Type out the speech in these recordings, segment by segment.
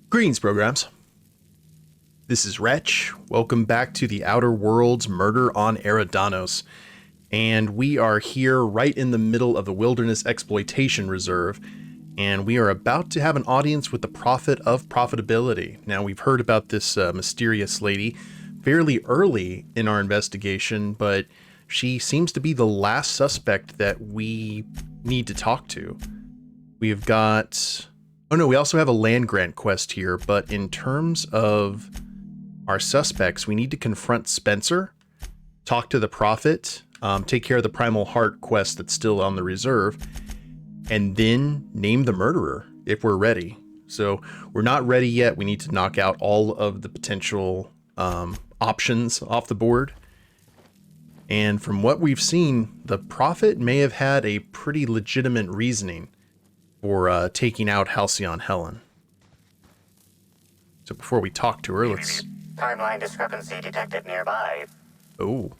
Greetings, programs. This is Wretch. Welcome back to the Outer Worlds Murder on Eridanos. And we are here right in the middle of the Wilderness Exploitation Reserve. And we are about to have an audience with the Prophet of Profitability. Now, we've heard about this mysterious lady fairly early in our investigation, but she seems to be the last suspect that we need to talk to. We've got... Oh no, we also have a land grant quest here, but in terms of our suspects, we need to confront Spencer, talk to the Prophet, take care of the Primal Heart quest that's still on the reserve, and then name the murderer if we're ready. So we're not ready yet. We need to knock out all of the potential options off the board. And from what we've seen, the Prophet may have had a pretty legitimate reasoning for taking out Halcyon Helen. So before we talk to her, let's... Timeline discrepancy detected nearby. Oh.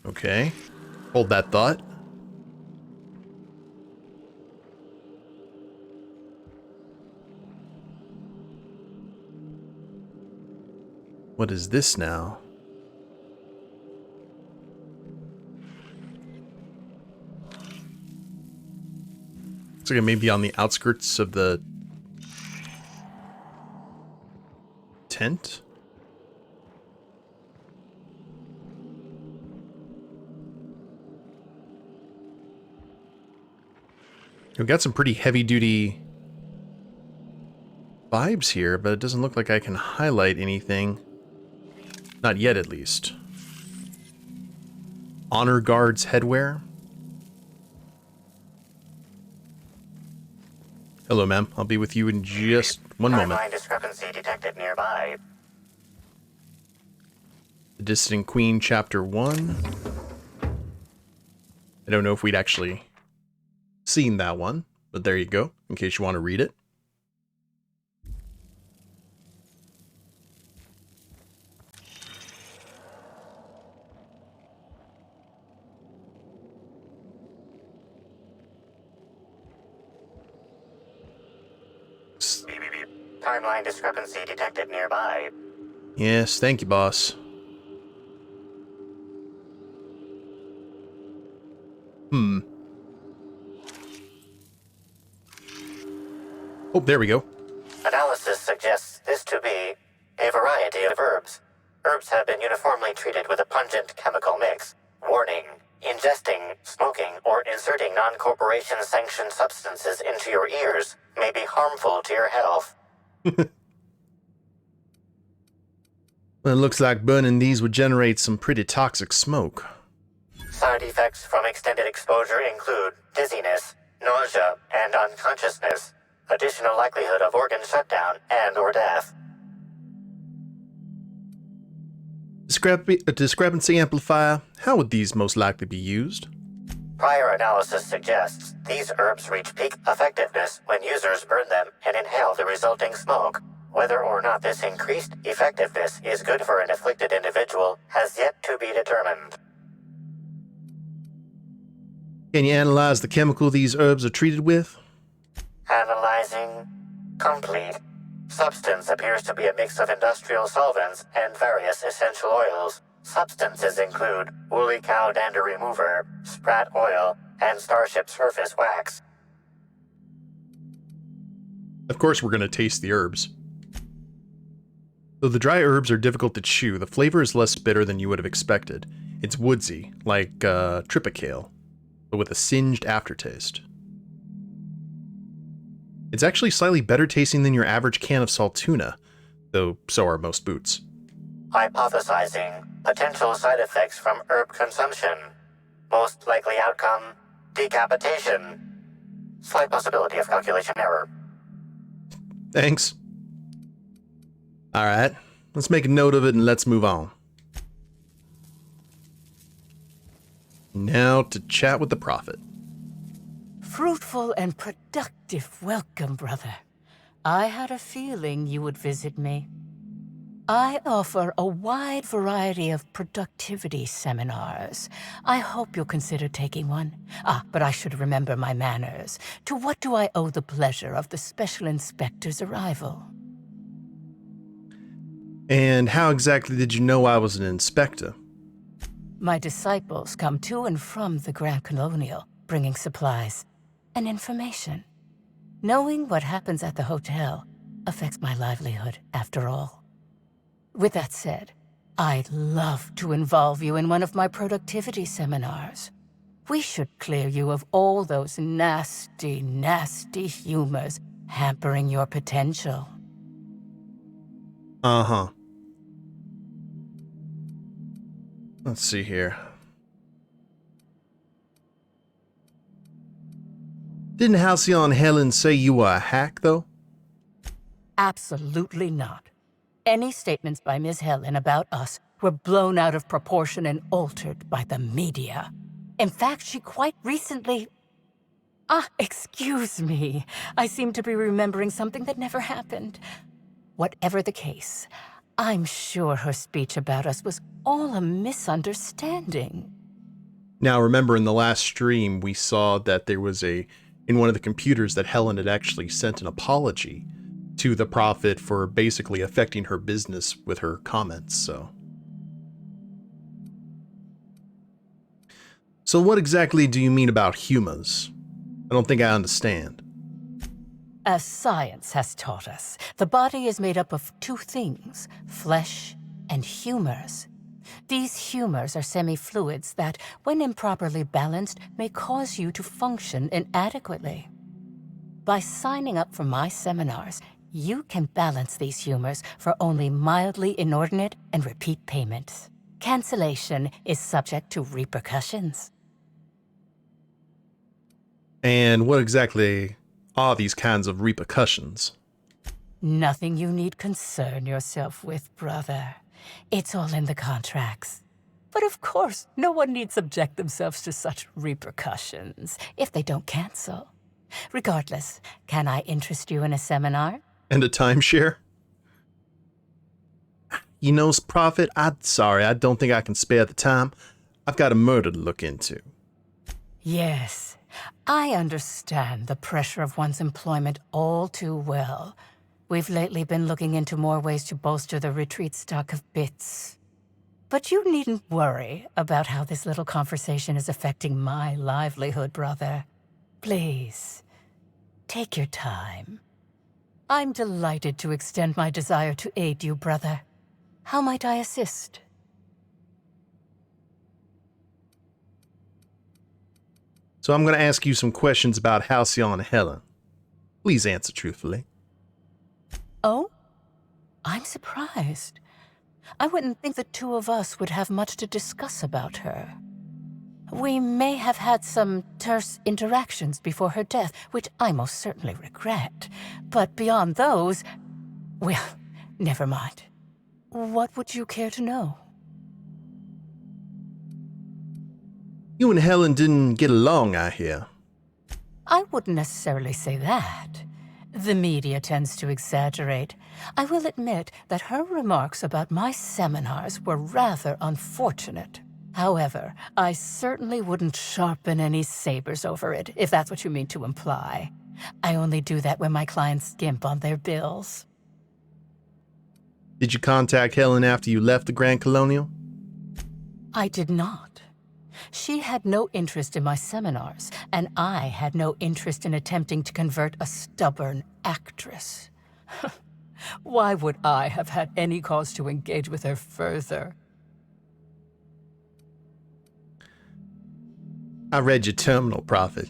Okay. Hold that thought. What is this now? Looks like it may be on the outskirts of the tent. We've got some pretty heavy-duty vibes here, but it doesn't look like I can highlight anything. Not yet, at least. Honor Guard's headwear. Hello, ma'am. I'll be with you in just one moment. Timeline discrepancy detected nearby. The Dissident Queen, Chapter 1. I don't know if we'd actually seen that one, but there you go, in case you want to read it. Timeline discrepancy detected nearby. Yes, thank you, boss. Oh, there we go. Analysis suggests this to be a variety of herbs. Herbs have been uniformly treated with a pungent chemical mix. Warning: ingesting, smoking, or inserting non-corporation sanctioned substances into your ears may be harmful to your health. Well, it looks like burning these would generate some pretty toxic smoke. Side effects from extended exposure include dizziness, nausea, and unconsciousness. Additional likelihood of organ shutdown and or death. Discrepancy amplifier. How would these most likely be used? Prior analysis suggests these herbs reach peak effectiveness when users burn them and inhale the resulting smoke. Whether or not this increased effectiveness is good for an afflicted individual has yet to be determined. Can you analyze the chemical these herbs are treated with? Analyzing. Complete. Substance appears to be a mix of industrial solvents and various essential oils. Substances include woolly cow dander remover, sprat oil, and starship surface wax. Of course we're going to taste the herbs. Though the dry herbs are difficult to chew, the flavor is less bitter than you would have expected. It's woodsy, like tripicale, but with a singed aftertaste. It's actually slightly better tasting than your average can of salt tuna, though so are most boots. Hypothesizing potential side effects from herb consumption. Most likely outcome, decapitation. Slight possibility of calculation error. Thanks. Alright, let's make a note of it and let's move on. Now to chat with the Prophet. Fruitful and productive welcome, brother. I had a feeling you would visit me. I offer a wide variety of productivity seminars. I hope you'll consider taking one. But I should remember my manners. To what do I owe the pleasure of the Special Inspector's arrival? And how exactly did you know I was an inspector? My disciples come to and from the Grand Colonial, bringing supplies and information. Knowing what happens at the hotel affects my livelihood, after all. With that said, I'd love to involve you in one of my productivity seminars. We should clear you of all those nasty, nasty humors hampering your potential. Uh-huh. Let's see here. Didn't Halcyon Helen say you were a hack, though? Absolutely not. Any statements by Ms. Helen about us were blown out of proportion and altered by the media. In fact, she quite recently... excuse me. I seem to be remembering something that never happened. Whatever the case, I'm sure her speech about us was all a misunderstanding. Now, remember in the last stream, we saw that there was in one of the computers that Helen had actually sent an apology to the Prophet for basically affecting her business with her comments, so. So what exactly do you mean about humors? I don't think I understand. As science has taught us, the body is made up of two things, flesh and humors. These humors are semi-fluids that, when improperly balanced, may cause you to function inadequately. By signing up for my seminars, you can balance these humors for only mildly inordinate and repeat payments. Cancellation is subject to repercussions. And what exactly are these kinds of repercussions? Nothing you need concern yourself with, brother. It's all in the contracts. But of course, no one need subject themselves to such repercussions if they don't cancel. Regardless, can I interest you in a seminar? And a timeshare? You know, Prophet, I'm sorry, I don't think I can spare the time. I've got a murder to look into. Yes, I understand the pressure of one's employment all too well. We've lately been looking into more ways to bolster the retreat stock of bits. But you needn't worry about how this little conversation is affecting my livelihood, brother. Please, take your time. I'm delighted to extend my desire to aid you, brother. How might I assist? So I'm going to ask you some questions about Halcyon Helen. Please answer truthfully. Oh? I'm surprised. I wouldn't think the two of us would have much to discuss about her. We may have had some terse interactions before her death, which I most certainly regret. But beyond those, well, never mind. What would you care to know? You and Helen didn't get along, I hear. I wouldn't necessarily say that. The media tends to exaggerate. I will admit that her remarks about my seminars were rather unfortunate. However, I certainly wouldn't sharpen any sabers over it, if that's what you mean to imply. I only do that when my clients skimp on their bills. Did you contact Helen after you left the Grand Colonial? I did not. She had no interest in my seminars, and I had no interest in attempting to convert a stubborn actress. Why would I have had any cause to engage with her further? I read your terminal, Prophet.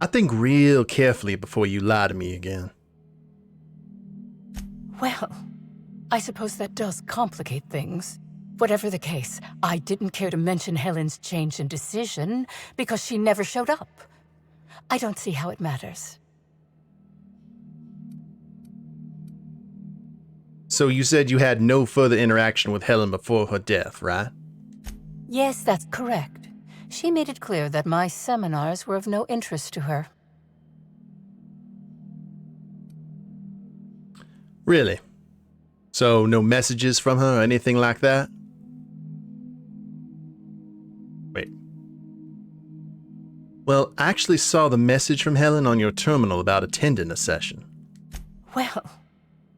I think real carefully before you lie to me again. Well, I suppose that does complicate things. Whatever the case, I didn't care to mention Helen's change in decision because she never showed up. I don't see how it matters. So you said you had no further interaction with Helen before her death, right? Yes, that's correct. She made it clear that my seminars were of no interest to her. Really? So no messages from her or anything like that? Wait. Well, I actually saw the message from Helen on your terminal about attending a session. Well,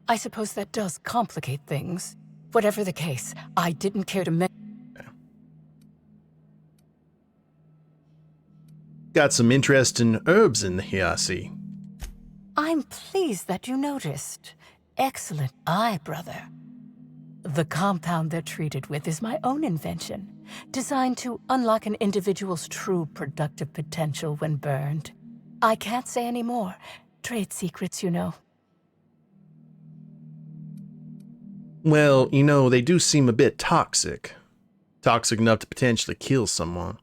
I suppose that does complicate things. Whatever the case, I didn't care to Got some interesting herbs in here, I see. I'm pleased that you noticed. Excellent eye, brother. The compound they're treated with is my own invention, designed to unlock an individual's true productive potential when burned. I can't say any more. Trade secrets, you know. Well, you know, they do seem a bit toxic. Toxic enough to potentially kill someone.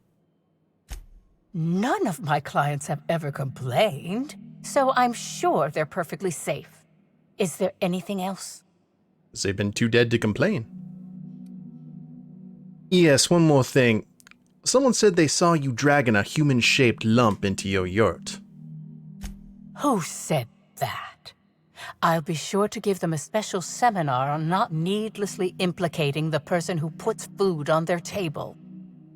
None of my clients have ever complained, so I'm sure they're perfectly safe. Is there anything else? They've been too dead to complain. Yes, one more thing. Someone said they saw you dragging a human-shaped lump into your yurt. Who said that? I'll be sure to give them a special seminar on not needlessly implicating the person who puts food on their table.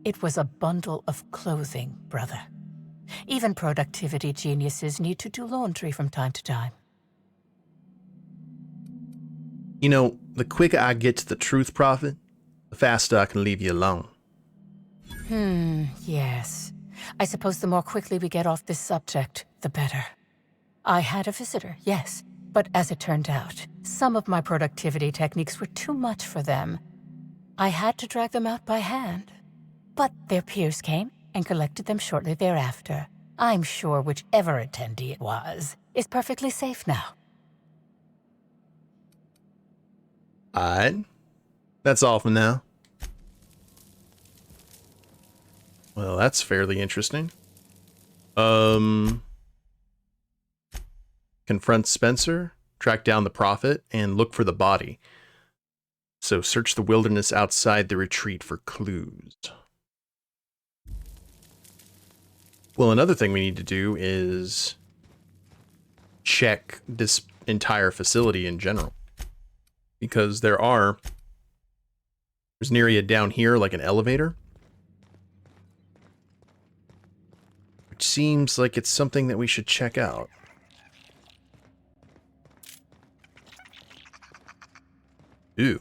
It was a bundle of clothing, brother. Even productivity geniuses need to do laundry from time to time. You know, the quicker I get to the truth, Prophet, the faster I can leave you alone. Yes. I suppose the more quickly we get off this subject, the better. I had a visitor, yes, but as it turned out, some of my productivity techniques were too much for them. I had to drag them out by hand. But their peers came and collected them shortly thereafter. I'm sure whichever attendee it was is perfectly safe now. Alright. That's all for now. Well, that's fairly interesting. Confront Spencer, track down the Prophet, and look for the body. So search the wilderness outside the retreat for clues. Well, another thing we need to do is check this entire facility in general. Because there's an area down here, like an elevator. Which seems like it's something that we should check out. Ooh.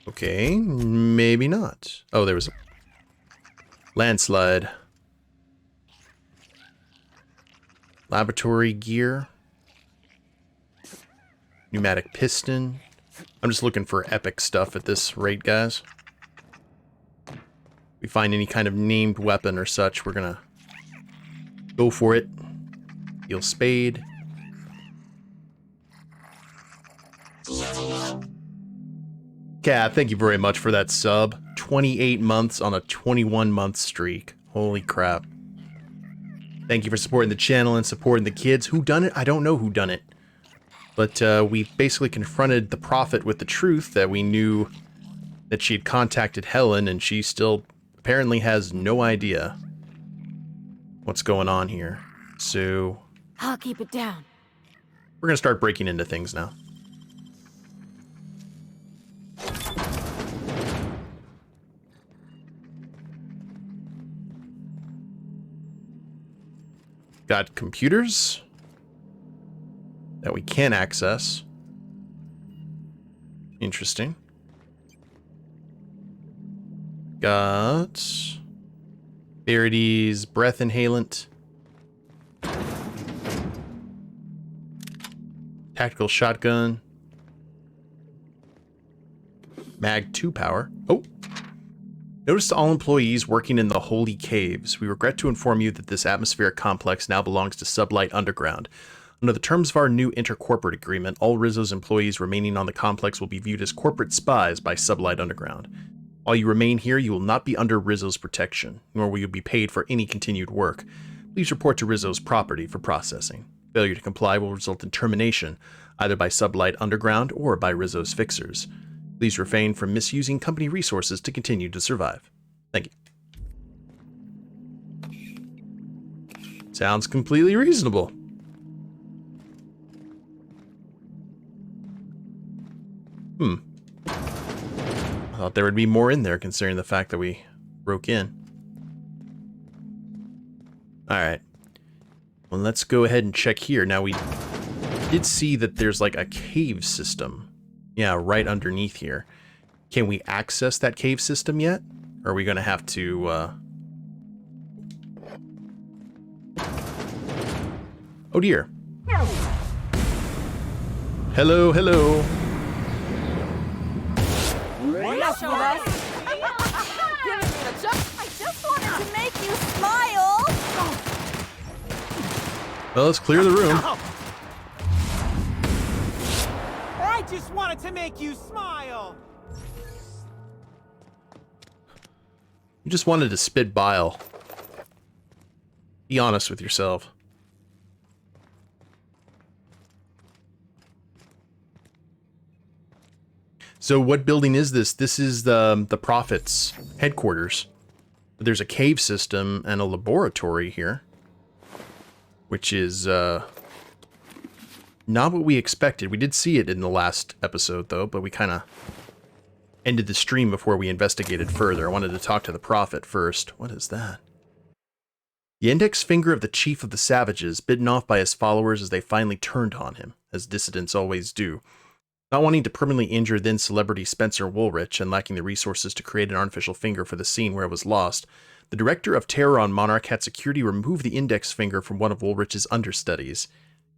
Okay, maybe not. Oh, there was a landslide. Laboratory gear. Pneumatic piston. I'm just looking for epic stuff at this rate, guys. If we find any kind of named weapon or such, we're gonna go for it. Steel spade. Cat, thank you very much for that sub. 28 months on a 21-month streak. Holy crap. Thank you for supporting the channel and supporting the kids. Who done it? I don't know who done it. But we basically confronted the Prophet with the truth that we knew that she had contacted Helen, and she still apparently has no idea what's going on here. So I'll keep it down. we're gonna start breaking into things now. Got computers that we can access. Interesting. Got Verity's breath inhalant. Tactical shotgun. Mag 2 power. Oh! Notice to all employees working in the Holy Caves. We regret to inform you that this atmospheric complex now belongs to Sublight Underground. Under the terms of our new intercorporate agreement, all Rizzo's employees remaining on the complex will be viewed as corporate spies by Sublight Underground. While you remain here, you will not be under Rizzo's protection, nor will you be paid for any continued work. Please report to Rizzo's property for processing. Failure to comply will result in termination, either by Sublight Underground or by Rizzo's fixers. Please refrain from misusing company resources to continue to survive. Thank you. Sounds completely reasonable. I thought there would be more in there considering the fact that we broke in. Alright. Well, let's go ahead and check here. Now, we did see that there's like a cave system. Yeah, right underneath here. Can we access that cave system yet? Or are we going to have to... Oh dear. Hello, hello. I just wanted to make you smile. Well, let's clear the room. I just wanted to make you smile. You just wanted to spit bile. Be honest with yourself. So what building is this? This is the Prophet's headquarters. There's a cave system and a laboratory here. Which is not what we expected. We did see it in the last episode, though, but we kind of ended the stream before we investigated further. I wanted to talk to the Prophet first. What is that? The index finger of the chief of the savages, bitten off by his followers as they finally turned on him, as dissidents always do. Not wanting to permanently injure then celebrity Spencer Woolrich and lacking the resources to create an artificial finger for the scene where it was lost, the director of Terror on Monarch had security remove the index finger from one of Woolrich's understudies.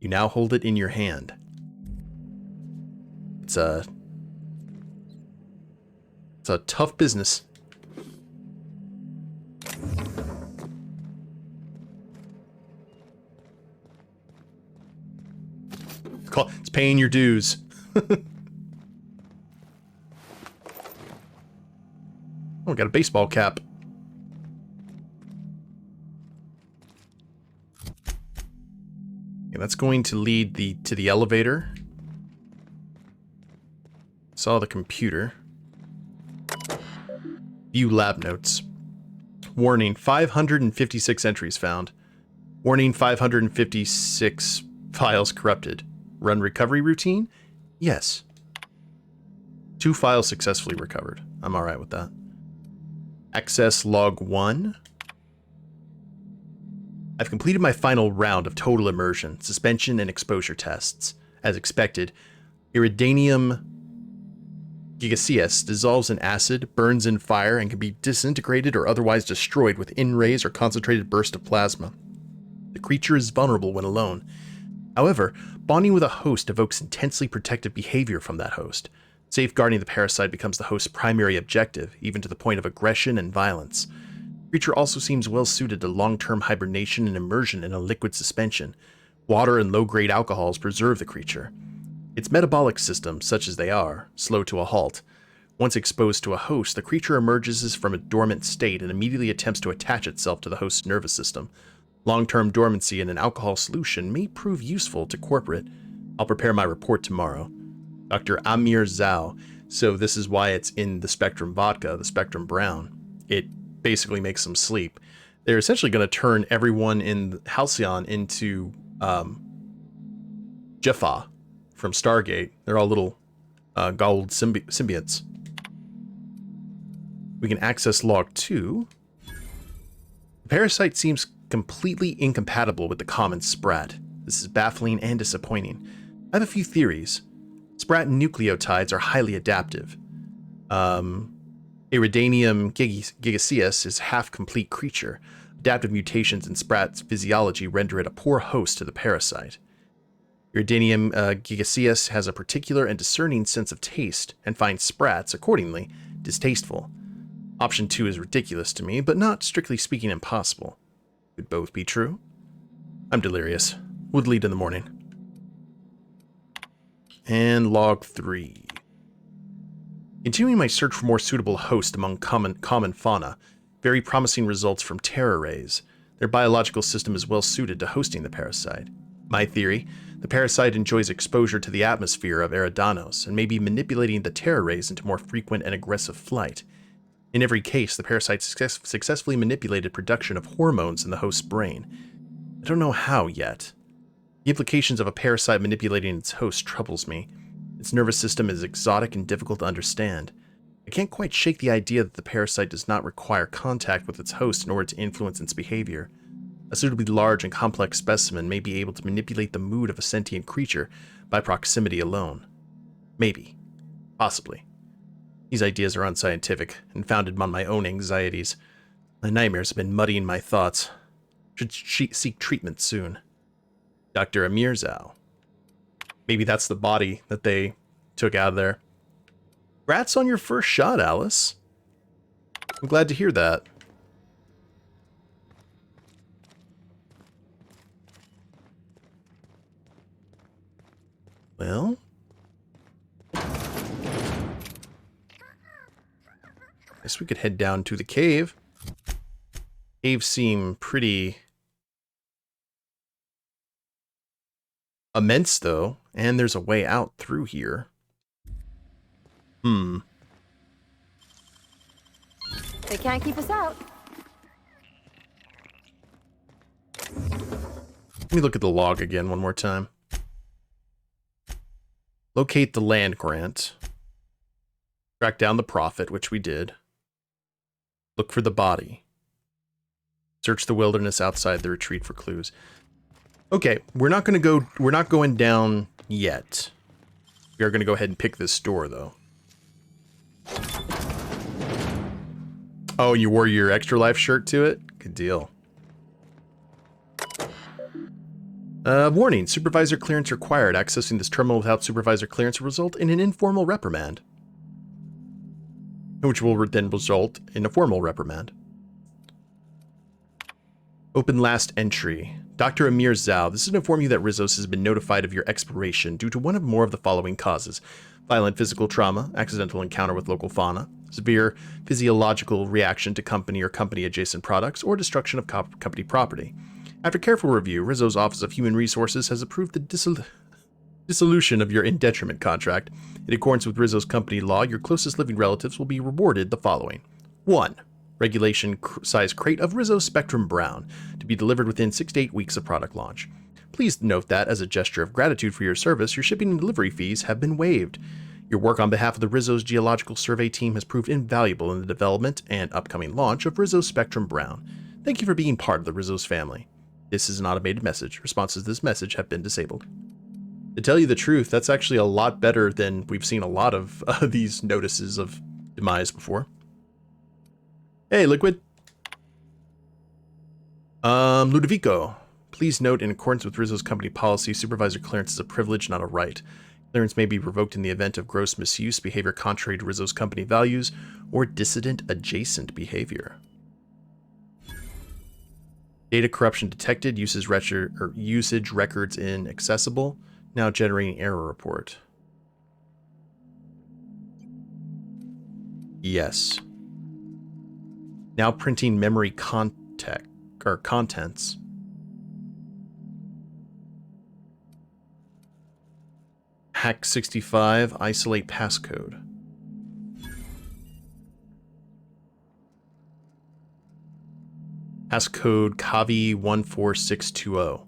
You now hold it in your hand. It's a tough business. It's paying your dues. Oh, got a baseball cap. Okay, that's going to lead to the elevator. Saw the computer. View lab notes. Warning, 556 entries found. Warning, 556 files corrupted. Run recovery routine? Yes. 2 files successfully recovered. I'm alright with that. Access log 1. I've completed my final round of total immersion, suspension, and exposure tests. As expected, Iridanium gigaseus dissolves in acid, burns in fire, and can be disintegrated or otherwise destroyed with in-rays or concentrated burst of plasma. The creature is vulnerable when alone. However, bonding with a host evokes intensely protective behavior from that host. Safeguarding the parasite becomes the host's primary objective, even to the point of aggression and violence. The creature also seems well suited to long-term hibernation and immersion in a liquid suspension. Water and low-grade alcohols preserve the creature. Its metabolic system, such as they are, slow to a halt. Once exposed to a host, the creature emerges from a dormant state and immediately attempts to attach itself to the host's nervous system. Long-term dormancy in an alcohol solution may prove useful to corporate. I'll prepare my report tomorrow. Dr. Amir Zhao. So this is why it's in the Spectrum vodka, the Spectrum Brown. It basically makes them sleep. They're essentially going to turn everyone in Halcyon into Jaffa from Stargate. They're all little gold symbiotes. We can access log 2. The parasite seems completely incompatible with the common sprat. This is baffling and disappointing. I have a few theories. Sprat nucleotides are highly adaptive. Iridanium gigaseus is a half-complete creature. Adaptive mutations in Sprat's physiology render it a poor host to the parasite. Iridanium gigaseus has a particular and discerning sense of taste, and finds Sprats, accordingly, distasteful. Option 2 is ridiculous to me, but not, strictly speaking, impossible. Could both be true? I'm delirious. Would lead in the morning. And log 3. Continuing my search for more suitable hosts among common fauna, very promising results from terror rays. Their biological system is well suited to hosting the parasite. My theory, the parasite enjoys exposure to the atmosphere of Eridanos and may be manipulating the terror rays into more frequent and aggressive flight. In every case, the parasite successfully manipulated production of hormones in the host's brain. I don't know how yet. The implications of a parasite manipulating its host troubles me. Its nervous system is exotic and difficult to understand. I can't quite shake the idea that the parasite does not require contact with its host in order to influence its behavior. A suitably large and complex specimen may be able to manipulate the mood of a sentient creature by proximity alone. Maybe. Possibly. These ideas are unscientific and founded on my own anxieties. My nightmares have been muddying my thoughts. Should seek treatment soon. Dr. Amir Zhao. Maybe that's the body that they took out of there. Congrats on your first shot, Alice. I'm glad to hear that. Well, guess we could head down to the cave. Caves seem pretty immense, though, and there's a way out through here. They can't keep us out. Let me look at the log again one more time. Locate the land grant. Track down the Prophet, which we did. Look for the body. Search the wilderness outside the retreat for clues. Okay, we're not going down yet. We are going to go ahead and pick this door, though. Oh, you wore your Extra Life shirt to it? Good deal. Warning, supervisor clearance required. Accessing this terminal without supervisor clearance will result in an informal reprimand. Which will then result in a formal reprimand. Open last entry. Dr. Amir Zhao, this is to inform you that Rizos has been notified of your expiration due to one of more of the following causes. Violent physical trauma, accidental encounter with local fauna, severe physiological reaction to company or company-adjacent products, or destruction of company property. After careful review, Rizzo's Office of Human Resources has approved the dissolution of your in detriment contract. In accordance with Rizzo's company law, your closest living relatives will be rewarded the following. 1. Regulation size crate of Rizzo Spectrum Brown, to be delivered within 6 to 8 weeks of product launch. Please note that, as a gesture of gratitude for your service, your shipping and delivery fees have been waived. Your work on behalf of the Rizzo's Geological Survey team has proved invaluable in the development and upcoming launch of Rizzo Spectrum Brown. Thank you for being part of the Rizzo's family. This is an automated message. Responses to this message have been disabled. To tell you the truth, that's actually a lot better than we've seen a lot of these notices of demise before. Hey, Liquid. Ludovico. Please note, in accordance with Rizzo's company policy, supervisor clearance is a privilege, not a right. Clearance may be revoked in the event of gross misuse, behavior contrary to Rizzo's company values, or dissident adjacent behavior. Data corruption detected. Usage records inaccessible. Now generating error report. Yes. Now printing memory contents. Hack 65, isolate passcode. Passcode Kavi14620.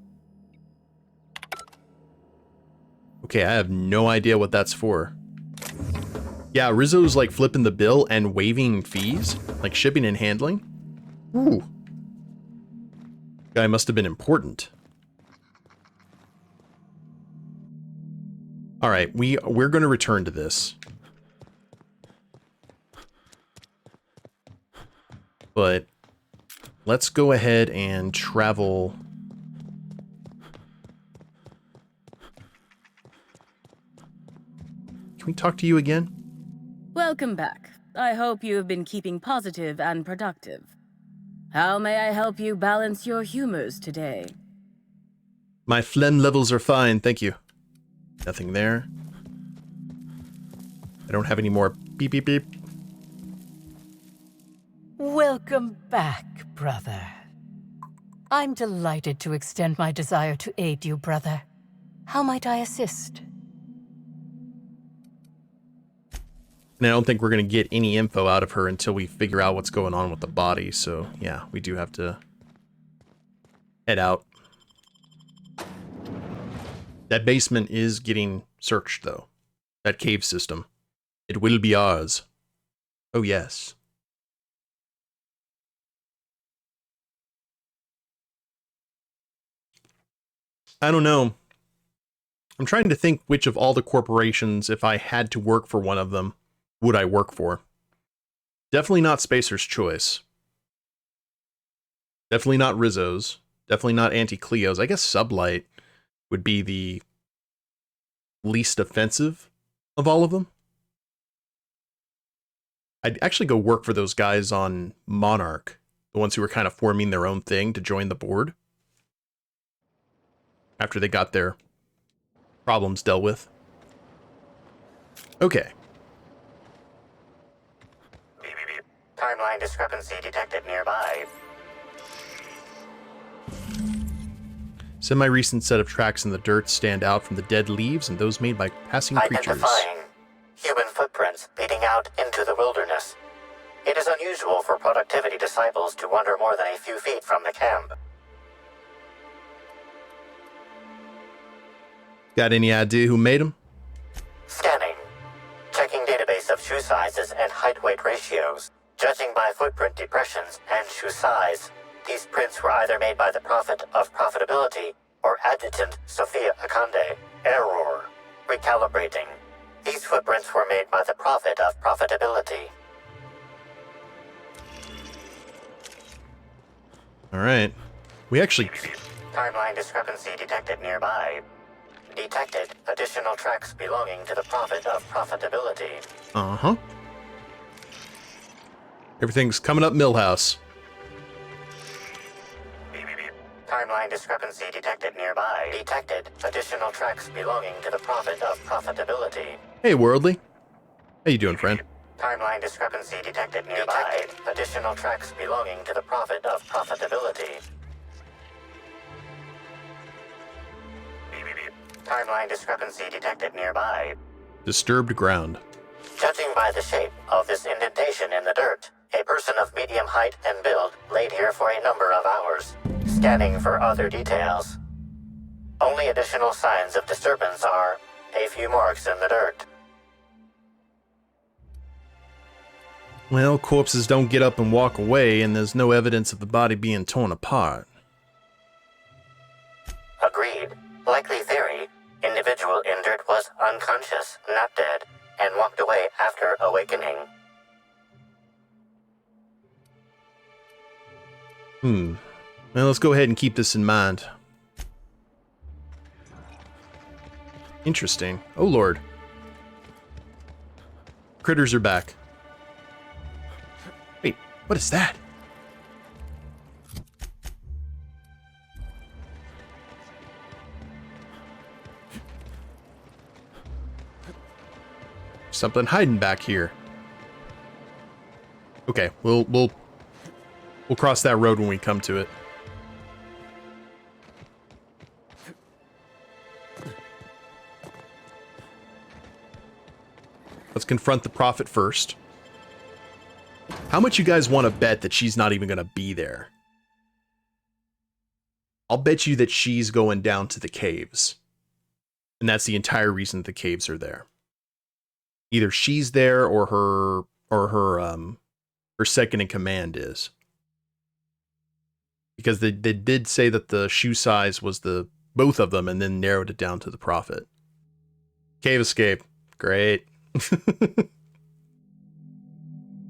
Okay, I have no idea what that's for. Yeah, Rizzo's like flipping the bill and waiving fees, like shipping and handling. Ooh. Guy must have been important. All right, we're going to return to this. But let's go ahead and travel. Can we talk to you again? Welcome back. I hope you have been keeping positive and productive. How may I help you balance your humors today? My phlegm levels are fine, thank you. Nothing there. I don't have any more beep beep beep. Welcome back, brother. I'm delighted to extend my desire to aid you, brother. How might I assist? And I don't think we're going to get any info out of her until we figure out what's going on with the body. So, yeah, we do have to head out. That basement is getting searched, though. That cave system. It will be ours. Oh, yes. I don't know. I'm trying to think which of all the corporations, if I had to work for one of them, would I work for. Definitely not Spacer's Choice. Definitely not Rizzo's. Definitely not Anti-Cleo's. I guess Sublight would be the least offensive of all of them. I'd actually go work for those guys on Monarch, the ones who were kind of forming their own thing to join the board after they got their problems dealt with. Okay. Timeline discrepancy detected nearby. Semi-recent set of tracks in the dirt stand out from the dead leaves and those made by passing creatures. Identifying human footprints leading out into the wilderness. It is unusual for productivity disciples to wander more than a few feet from the camp. Got any idea who made them? Scanning. Checking database of shoe sizes and height-weight ratios. Judging by footprint depressions and shoe size, these prints were either made by the Prophet of Profitability or Adjutant Sophia Akande. Error. Recalibrating. These footprints were made by the Prophet of Profitability. Alright. We actually... Timeline discrepancy detected nearby. Detected additional tracks belonging to the Prophet of Profitability. Uh-huh. Everything's coming up Millhouse. Timeline discrepancy detected nearby. Detected additional tracks belonging to the Prophet of Profitability. Hey, Worldly. How you doing, friend? Timeline discrepancy detected nearby. Detected additional tracks belonging to the Prophet of Profitability. Timeline discrepancy detected nearby. Disturbed ground. Judging by the shape of this indentation in the dirt, a person of medium height and build laid here for a number of hours. Scanning for other details. Only additional signs of disturbance are a few marks in the dirt. Well, corpses don't get up and walk away, and there's no evidence of the body being torn apart. Agreed. Likely theory. Individual injured was unconscious, not dead, and walked away after awakening. Well, let's go ahead and keep this in mind. Interesting. Oh, Lord. Critters are back. Wait, what is that? Something hiding back here. Okay, we'll cross that road when we come to it. Let's confront the Prophet first. How much you guys want to bet that she's not even going to be there? I'll bet you that she's going down to the caves. And that's the entire reason the caves are there. Either she's there or her second in command is. Because they did say that the shoe size was both of them and then narrowed it down to the Prophet. Cave escape. Great.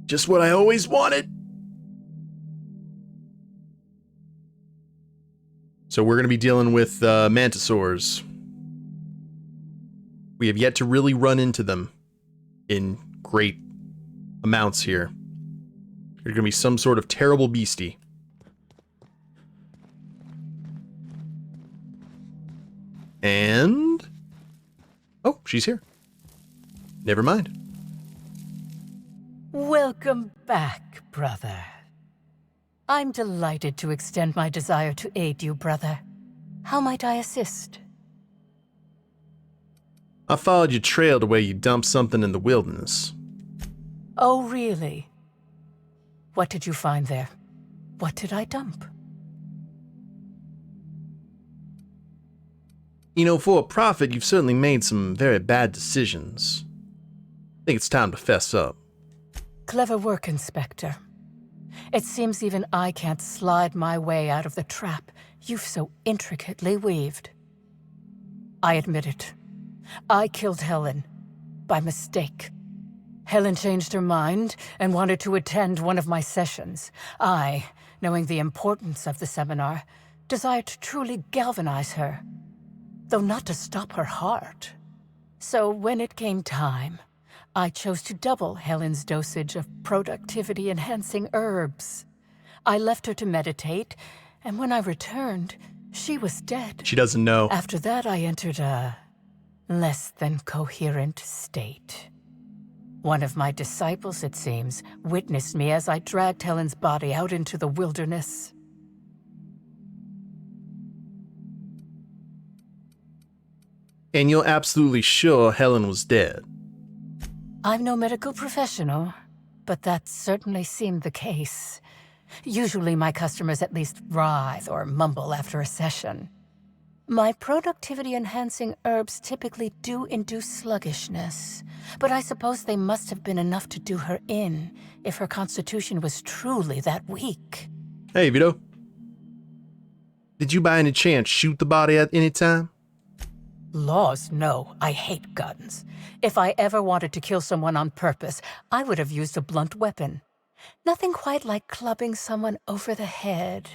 Just what I always wanted. So we're going to be dealing with mantisaurs. We have yet to really run into them in great amounts here. They're going to be some sort of terrible beastie. And... oh, she's here. Never mind. Welcome back, brother. I'm delighted to extend my desire to aid you, brother. How might I assist? I followed your trail to where you dumped something in the wilderness. Oh, really? What did you find there? What did I dump? You know, for a prophet, you've certainly made some very bad decisions. I think it's time to fess up. Clever work, Inspector. It seems even I can't slide my way out of the trap you've so intricately weaved. I admit it. I killed Helen. By mistake. Helen changed her mind and wanted to attend one of my sessions. I, knowing the importance of the seminar, desired to truly galvanize her, though not to stop her heart. So when it came time, I chose to double Helen's dosage of productivity-enhancing herbs. I left her to meditate, and when I returned, she was dead. She doesn't know. After that, I entered a less than coherent state. One of my disciples, it seems, witnessed me as I dragged Helen's body out into the wilderness. And you're absolutely sure Helen was dead? I'm no medical professional, but that certainly seemed the case. Usually my customers at least writhe or mumble after a session. My productivity-enhancing herbs typically do induce sluggishness, but I suppose they must have been enough to do her in if her constitution was truly that weak. Hey, Vito. Did you by any chance shoot the body at any time? Laws, no. I hate guns. If I ever wanted to kill someone on purpose, I would have used a blunt weapon. Nothing quite like clubbing someone over the head.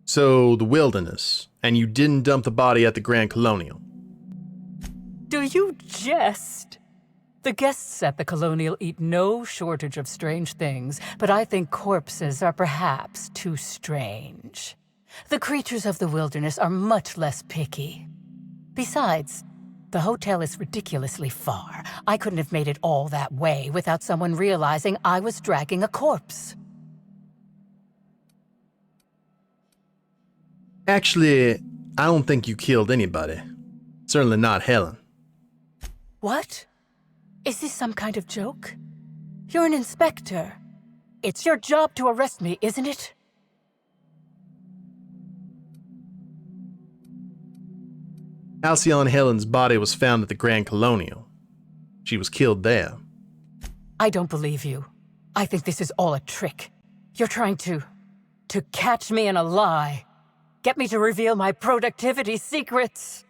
So, the wilderness, and you didn't dump the body at the Grand Colonial? Do you jest? The guests at the Colonial eat no shortage of strange things, but I think corpses are perhaps too strange. The creatures of the wilderness are much less picky. Besides, the hotel is ridiculously far. I couldn't have made it all that way without someone realizing I was dragging a corpse. Actually, I don't think you killed anybody. Certainly not Helen. What? Is this some kind of joke? You're an inspector. It's your job to arrest me, isn't it? Halcyon Helen's body was found at the Grand Colonial. She was killed there. I don't believe you. I think this is all a trick. You're trying to catch me in a lie. Get me to reveal my productivity secrets.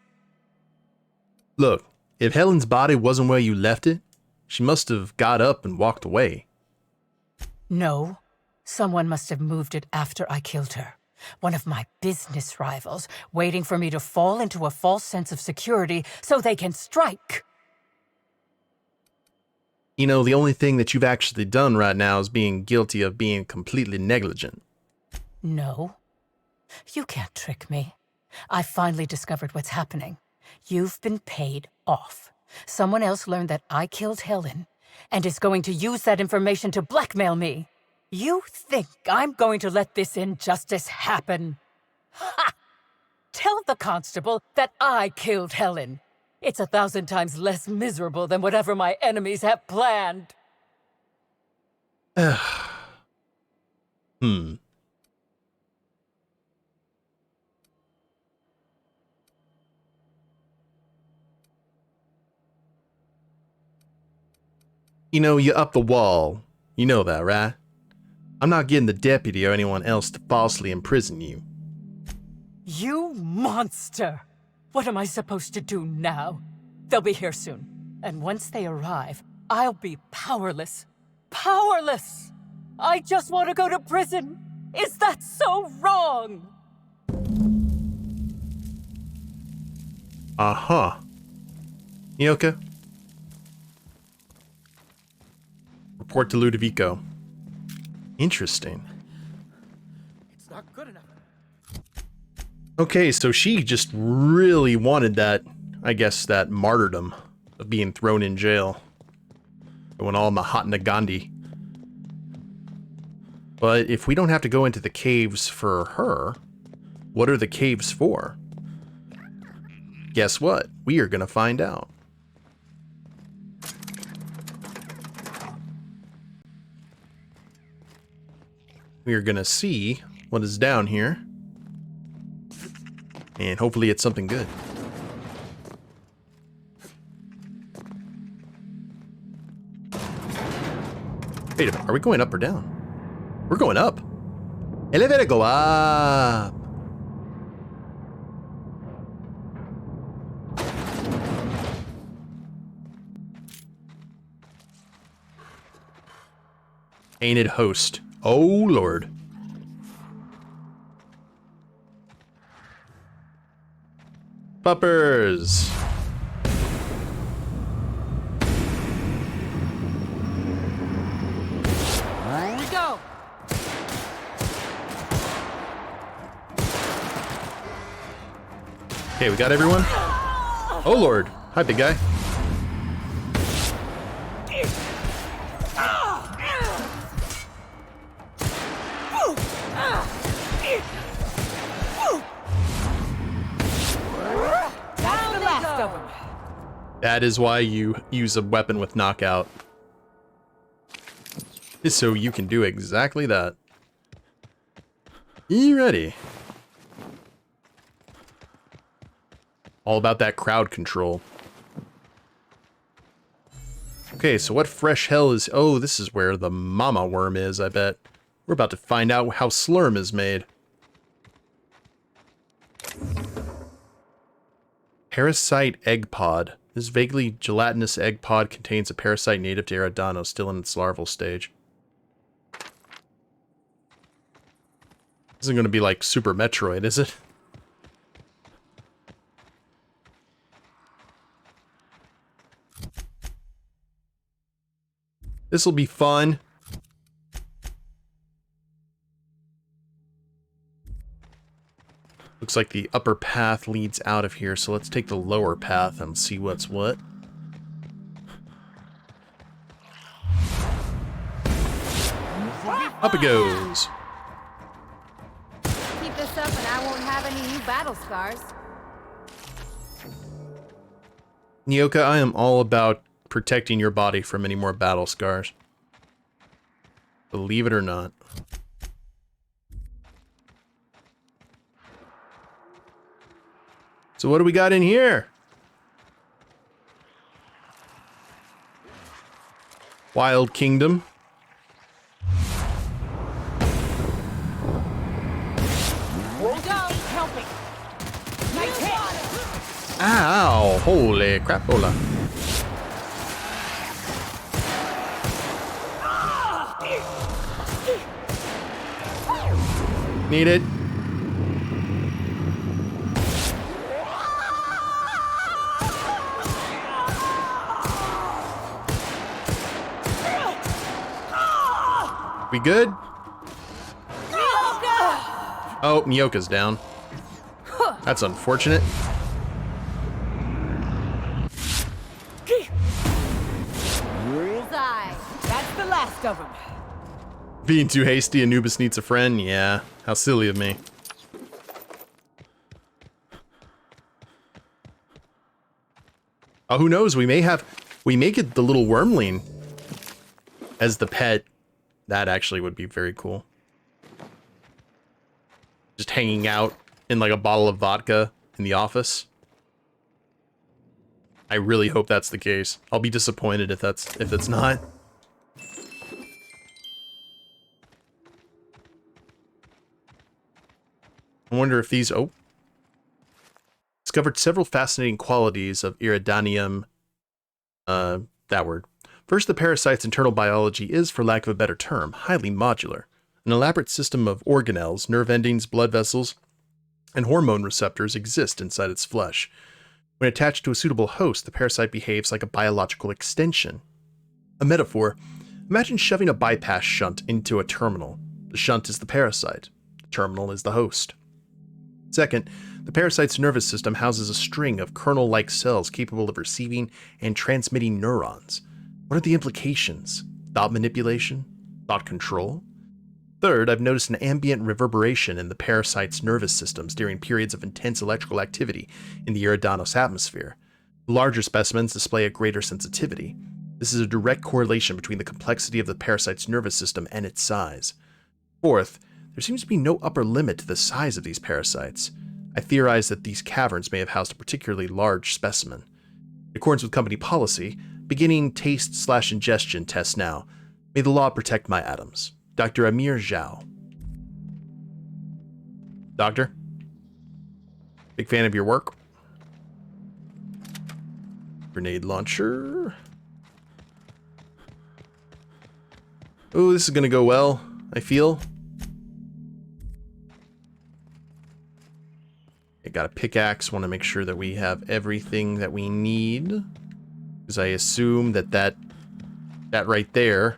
Look, if Helen's body wasn't where you left it, she must have got up and walked away. No. Someone must have moved it after I killed her. One of my business rivals, waiting for me to fall into a false sense of security so they can strike. You know, the only thing that you've actually done right now is being guilty of being completely negligent. No. You can't trick me. I finally discovered what's happening. You've been paid off. Someone else learned that I killed Helen and is going to use that information to blackmail me. You think I'm going to let this injustice happen? Ha! Tell the constable that I killed Helen. It's 1,000 times less miserable than whatever my enemies have planned. You know, you up the wall. You know that, right? I'm not getting the deputy or anyone else to falsely imprison you. You monster! What am I supposed to do now? They'll be here soon. And once they arrive, I'll be powerless. Powerless! I just want to go to prison! Is that so wrong? Uh-huh. Nyoka? Report to Ludovico. Interesting. It's not good enough. Okay, so she just really wanted that, I guess, that martyrdom of being thrown in jail. Going all Mahatma Gandhi. But if we don't have to go into the caves for her, what are the caves for? Guess what? We are gonna find out. We are gonna see what is down here. And hopefully it's something good. Wait a minute, are we going up or down? We're going up. Elevator, go up. Painted host. Oh, Lord. Puppers. Go! Okay, we got everyone? Oh, Lord. Hi, big guy. That's the last of them. That is why you use a weapon with knockout. So you can do exactly that. You ready? All about that crowd control. Okay, so what fresh hell is... Oh, this is where the mama worm is, I bet. We're about to find out how Slurm is made. Parasite egg pod. This vaguely gelatinous egg pod contains a parasite native to Eridanos, still in its larval stage. This isn't going to be like Super Metroid, is it? This'll be fun. Looks like the upper path leads out of here, so let's take the lower path and see what's what. Up it goes. Keep this up and I won't have any new battle scars. Nyoka, I am all about protecting your body from any more battle scars. Believe it or not. So what do we got in here? Wild Kingdom. Ow! Holy crapola. Need it. We good? Oh, Nyoka's down. That's unfortunate. Bullseye. That's the last of them. Being too hasty, Anubis needs a friend? Yeah, how silly of me. Oh, who knows? We may get the little wormling as the pet. That actually would be very cool. Just hanging out in like a bottle of vodka in the office. I really hope that's the case. I'll be disappointed if it's not. I wonder if these... Oh. Discovered several fascinating qualities of Iridanium. That word. First, the parasite's internal biology is, for lack of a better term, highly modular. An elaborate system of organelles, nerve endings, blood vessels, and hormone receptors exist inside its flesh. When attached to a suitable host, the parasite behaves like a biological extension. A metaphor: imagine shoving a bypass shunt into a terminal. The shunt is the parasite. The terminal is the host. Second, the parasite's nervous system houses a string of kernel-like cells capable of receiving and transmitting neurons. What are the implications? Thought manipulation? Thought control? Third, I've noticed an ambient reverberation in the parasite's nervous systems during periods of intense electrical activity in the Eridanos atmosphere. Larger specimens display a greater sensitivity. This is a direct correlation between the complexity of the parasite's nervous system and its size. Fourth, there seems to be no upper limit to the size of these parasites. I theorize that these caverns may have housed a particularly large specimen. In accordance with company policy, beginning taste/ingestion tests now. May the law protect my atoms. Dr. Amir Zhao. Doctor? Big fan of your work. Grenade launcher. Oh, this is gonna go well, I feel. I got a pickaxe, want to make sure that we have everything that we need. Because I assume that right there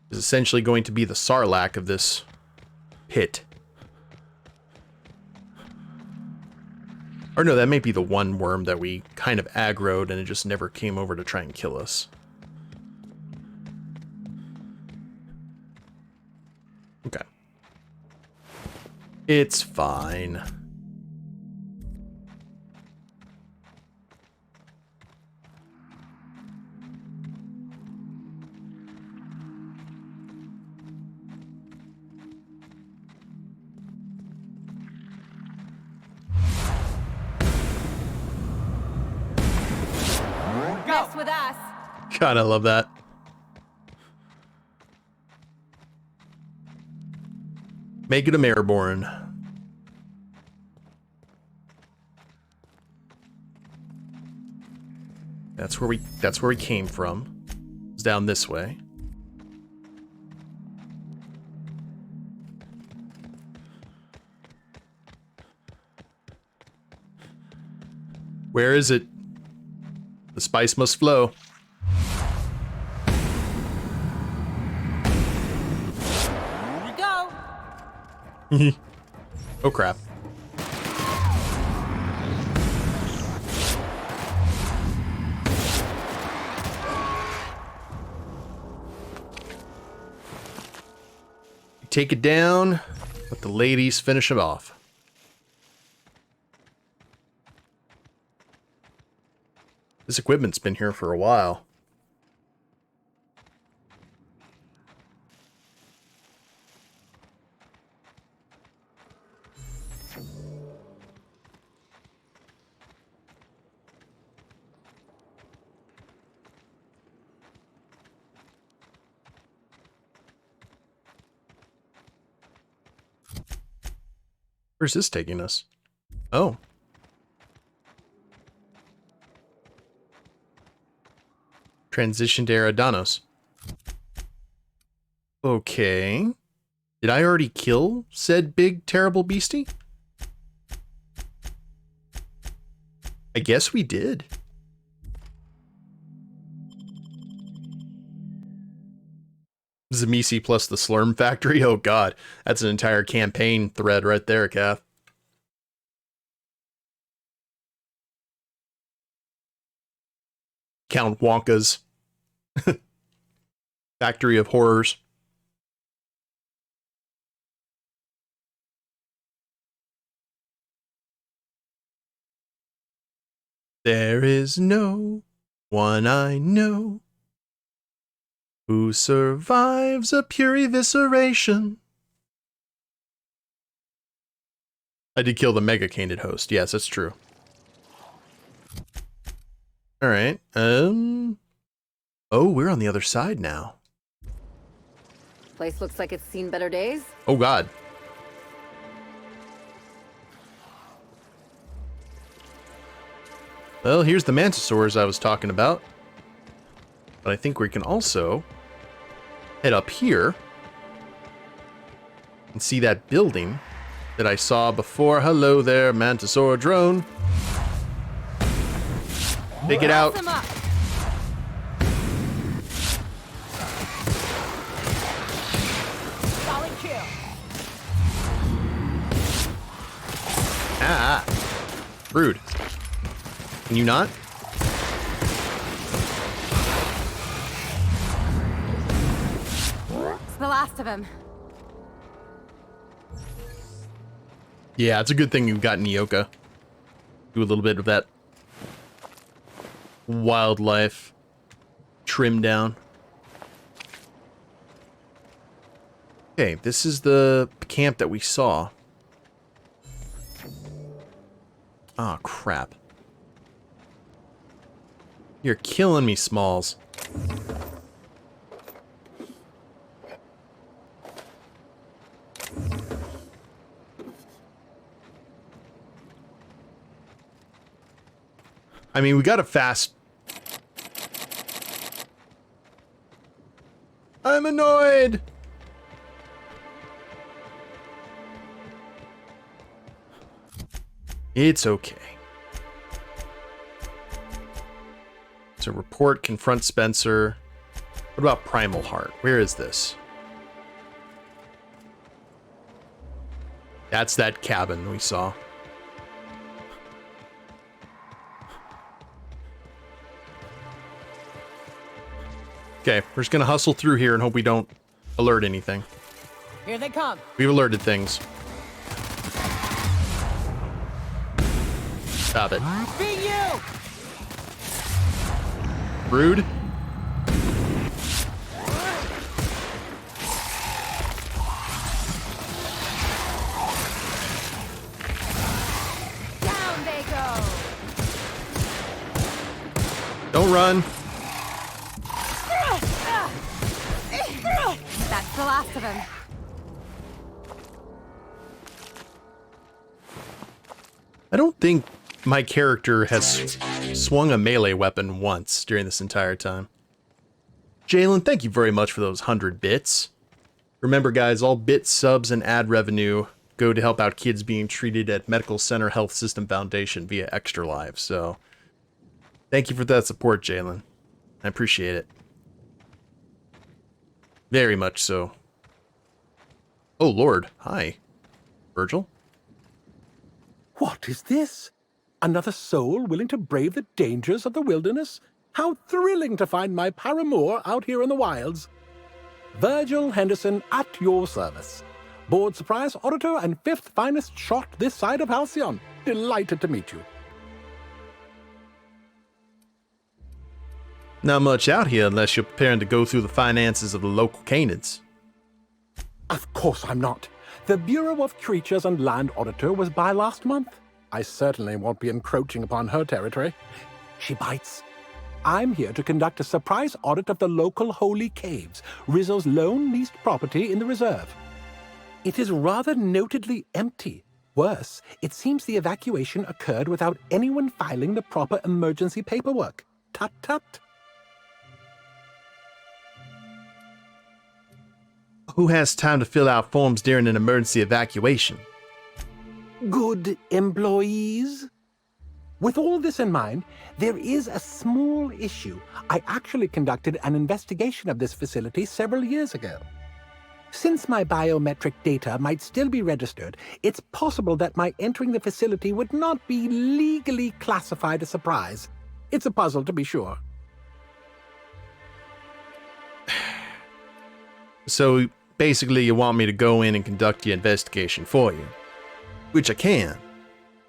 is essentially going to be the sarlacc of this pit. Or no, that may be the one worm that we kind of aggroed and it just never came over to try and kill us. Okay. It's fine. Mess with us. God, I love that. Make it a Mareborn. That's where we came from. It's down this way. Where is it? The spice must flow. Here we go. Oh crap. Take it down, let the ladies finish it off. This equipment's been here for a while. Where's this taking us? Oh. Transition to Eridanos. Okay. Did I already kill said big, terrible beastie? I guess we did. Zamisi plus the Slurm Factory? Oh god, that's an entire campaign thread right there, Kath. Count Wonka's Factory of Horrors. There is no one I know who survives a pure evisceration. I did kill the mega canid host. Yes, that's true. All right. Oh, we're on the other side now. Place looks like it's seen better days. Oh god. Well, here's the mantisaurs I was talking about. But I think we can also head up here and see that building that I saw before. Hello there, mantisaur drone. Take it out. Solid kill. Ah. Rude. Can you not? It's the last of him. Yeah, it's a good thing you've got Nyoka. Do a little bit of that wildlife trim down. Okay, this is the camp that we saw. Oh, crap. You're killing me, Smalls. I mean, we got a fast... I'm annoyed! It's okay. So report, confront Spencer. What about Primal Heart? Where is this? That's that cabin we saw. Okay, we're just gonna hustle through here and hope we don't alert anything. Here they come. We've alerted things. Stop it. Be you! Rude. Down they go. Don't run. That's the last of him. I don't think my character has swung a melee weapon once during this entire time. Jalen, thank you very much for those 100 bits. Remember, guys, all bits, subs, and ad revenue go to help out kids being treated at Medical Center Health System Foundation via Extra Life. So, thank you for that support, Jalen. I appreciate it. Very much so. Oh, Lord. Hi. Virgil? What is this? Another soul willing to brave the dangers of the wilderness? How thrilling to find my paramour out here in the wilds. Virgil Henderson at your service. Board surprise auditor and fifth finest shot this side of Halcyon. Delighted to meet you. Not much out here unless you're preparing to go through the finances of the local Canaans. Of course I'm not. The Bureau of Creatures and Land Auditor was by last month. I certainly won't be encroaching upon her territory. She bites. I'm here to conduct a surprise audit of the local holy caves, Rizzo's lone leased property in the reserve. It is rather notedly empty. Worse, it seems the evacuation occurred without anyone filing the proper emergency paperwork. Tut tut. Who has time to fill out forms during an emergency evacuation? Good employees. With all this in mind, there is a small issue. I actually conducted an investigation of this facility several years ago. Since my biometric data might still be registered, it's possible that my entering the facility would not be legally classified a surprise. It's a puzzle, to be sure. So basically you want me to go in and conduct the investigation for you. Which I can.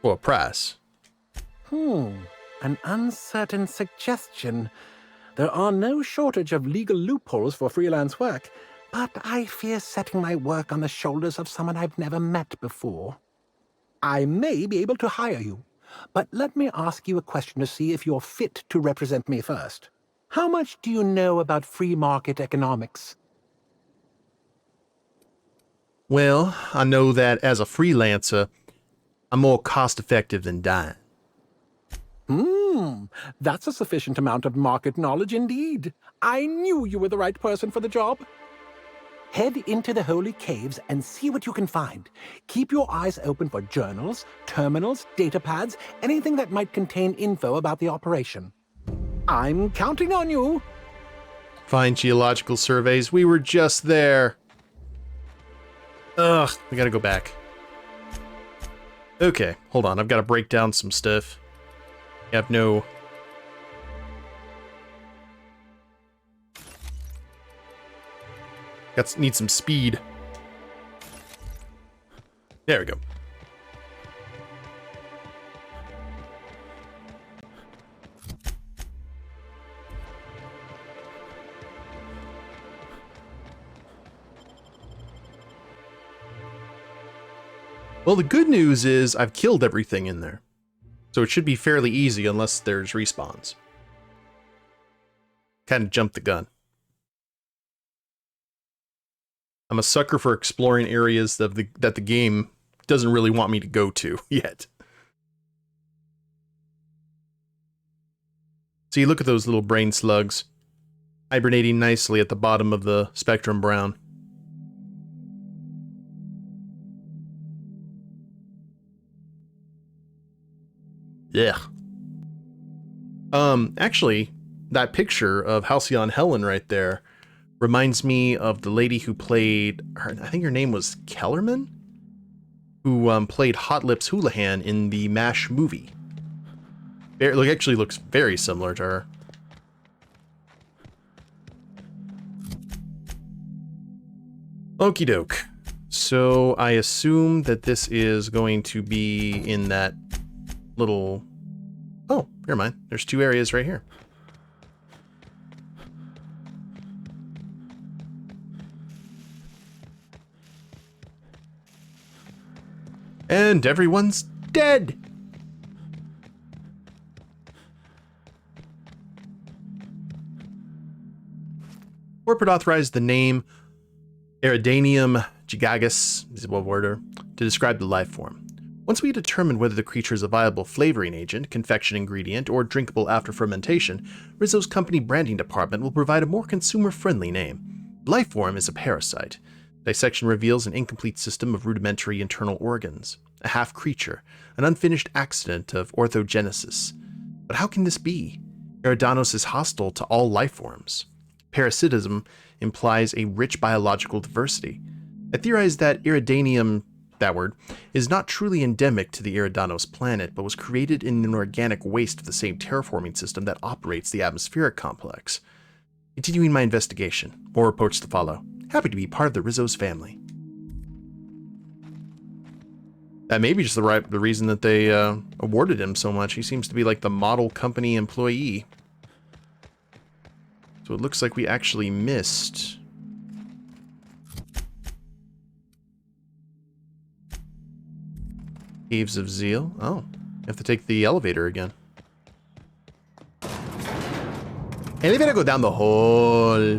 For a price. An uncertain suggestion. There are no shortage of legal loopholes for freelance work, but I fear setting my work on the shoulders of someone I've never met before. I may be able to hire you, but let me ask you a question to see if you're fit to represent me first. How much do you know about free market economics? Well, I know that as a freelancer, I'm more cost-effective than dying. That's a sufficient amount of market knowledge indeed. I knew you were the right person for the job. Head into the holy caves and see what you can find. Keep your eyes open for journals, terminals, datapads, anything that might contain info about the operation. I'm counting on you. Find geological surveys. We were just there. Ugh, we gotta go back. Okay, hold on. I've got to break down some stuff. I have no... Need some speed. There we go. Well, the good news is I've killed everything in there. So it should be fairly easy unless there's respawns. Kind of jumped the gun. I'm a sucker for exploring areas that the game doesn't really want me to go to yet. So you look at those little brain slugs, hibernating nicely at the bottom of the spectrum brown. Yeah. Actually, that picture of Halcyon Helen right there reminds me of the lady who played her, I think her name was Kellerman, who played Hot Lips Houlihan in the MASH movie. It actually looks very similar to her. Okie doke. So I assume that this is going to be in that little... Oh, never mind. There's two areas right here. And everyone's dead! Corporate authorized the name Eridanium gigagus, is what order, to describe the life form. Once we determine whether the creature is a viable flavoring agent, confection ingredient, or drinkable after fermentation, Rizzo's company branding department will provide a more consumer-friendly name. The life form is a parasite. Dissection reveals an incomplete system of rudimentary internal organs, a half-creature, an unfinished accident of orthogenesis. But how can this be? Eridanos is hostile to all life forms. Parasitism implies a rich biological diversity. I theorize that Eridanium, that word, is not truly endemic to the Eridanos planet, but was created in an organic waste of the same terraforming system that operates the atmospheric complex. Continuing my investigation, more reports to follow. Happy to be part of the Rizzo's family. That may be just the reason that they awarded him so much. He seems to be like the model company employee. So it looks like we actually missed... Caves of Zeal. Oh, you have to take the elevator again. Elevator go down the hall.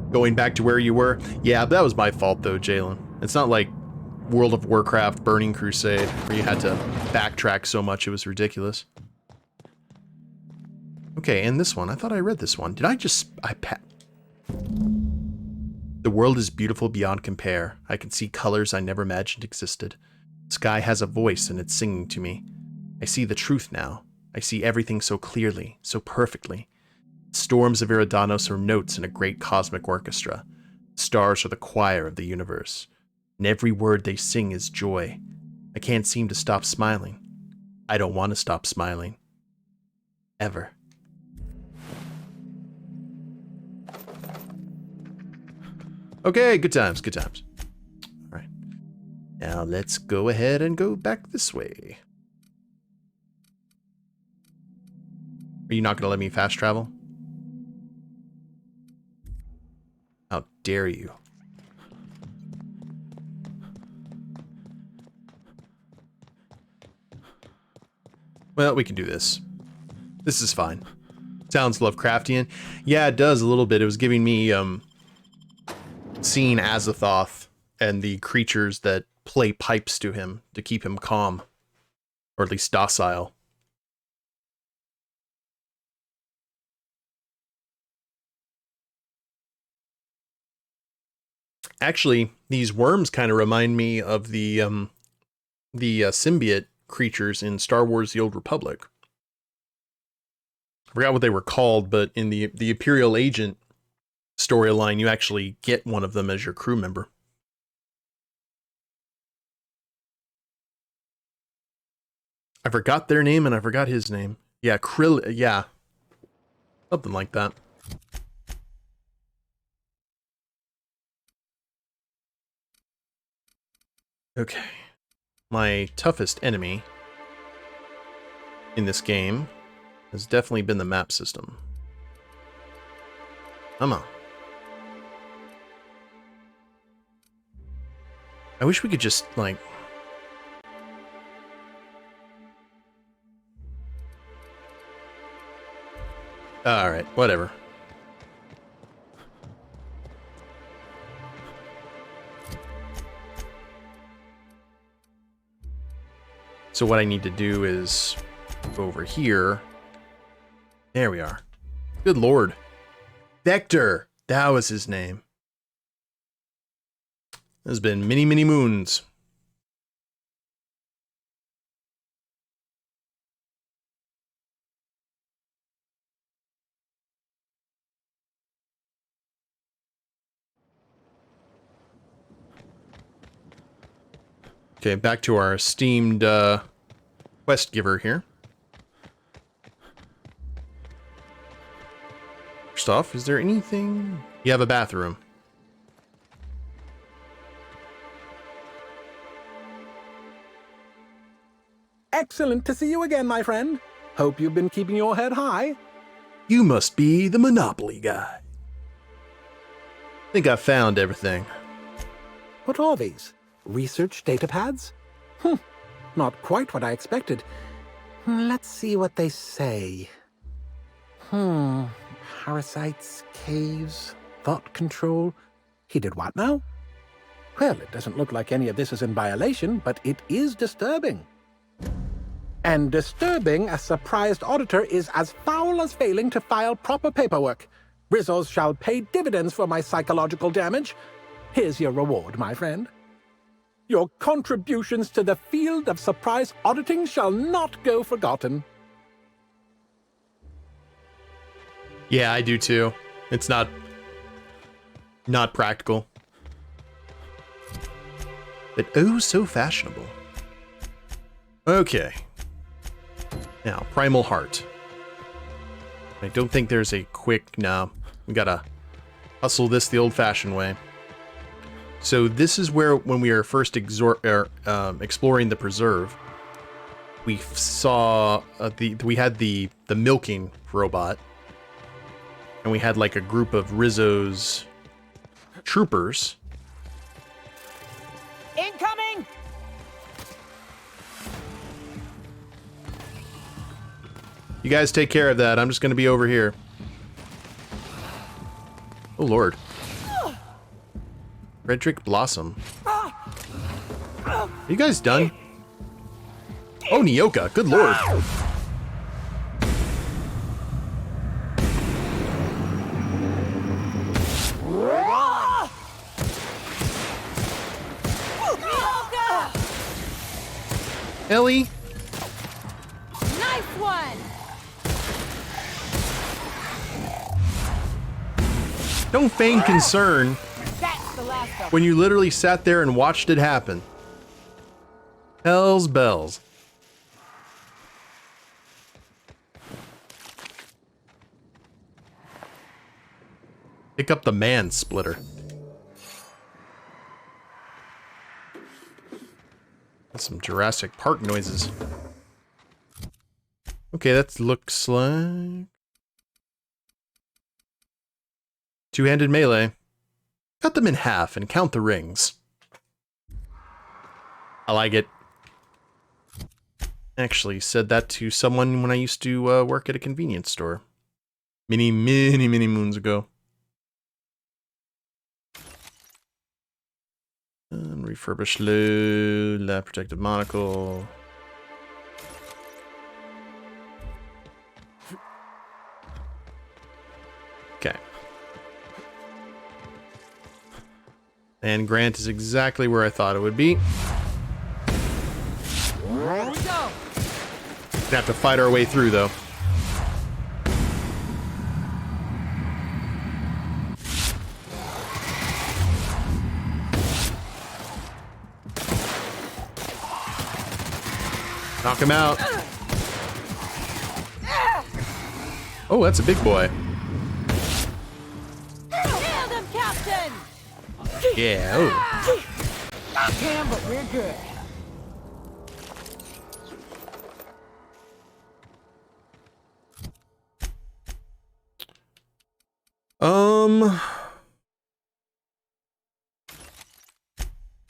Going back to where you were. Yeah, that was my fault though, Jalen. It's not like World of Warcraft Burning Crusade where you had to backtrack so much it was ridiculous. Okay, and this one. I thought I read this one. Did I just... The world is beautiful beyond compare. I can see colors I never imagined existed. Sky has a voice and it's singing to me. I see the truth now. I see everything so clearly, so perfectly. Storms of Eridanos are notes in a great cosmic orchestra. Stars are the choir of the universe. And every word they sing is joy. I can't seem to stop smiling. I don't want to stop smiling. Ever. Okay, good times, good times. Now let's go ahead and go back this way. Are you not going to let me fast travel? How dare you? Well, we can do this. This is fine. Sounds Lovecraftian. Yeah, it does a little bit. It was giving me seeing Azathoth and the creatures that play pipes to him to keep him calm, or at least docile. Actually, these worms kind of remind me of the symbiote creatures in Star Wars: The Old Republic. I forgot what they were called, but in the Imperial Agent storyline, you actually get one of them as your crew member. I forgot their name and I forgot his name. Yeah, yeah. Something like that. Okay. My toughest enemy in this game has definitely been the map system. Come on. I wish we could just, like... Alright, whatever. So what I need to do is go over here. There we are. Good lord. Vector! That was his name. There's been many, many moons. Okay, back to our esteemed quest giver here. First off, is there anything? You have a bathroom. Excellent to see you again, my friend. Hope you've been keeping your head high. You must be the Monopoly guy. Think I found everything. What are these? Research data pads? Not quite what I expected. Let's see what they say. Parasites, caves, thought control. He did what now? Well, it doesn't look like any of this is in violation, but it is disturbing. And disturbing a surprised auditor is as foul as failing to file proper paperwork. Rizzos shall pay dividends for my psychological damage. Here's your reward, my friend. Your contributions to the field of surprise auditing shall not go forgotten. Yeah, I do too. It's not practical. But oh, so fashionable. Okay. Now, Primal Heart. I don't think there's a quick... No. We gotta hustle this the old-fashioned way. So this is where, when we are first exploring the preserve, we saw we had the milking robot, and we had like a group of Rizzo's troopers. Incoming! You guys take care of that. I'm just gonna be over here. Oh lord. Frederick Blossom. Are you guys done? Oh, Nyoka. Good lord. Ellie. Nice one! Don't feign concern That's the last of them. when you literally sat there and watched it happen. Hell's bells. Pick up the man splitter. That's some Jurassic Park noises. Okay, that looks like... two-handed melee. Cut them in half and count the rings. I like it. Actually said that to someone when I used to work at a convenience store. Many moons ago. And refurbish loot, lab protective monocle. Okay. And Grant is exactly where I thought it would be. Here we go! Gonna have to fight our way through, though. Knock him out. Oh, that's a big boy. Nailed him, Captain! Yeah. Oh. Not him, but we're good.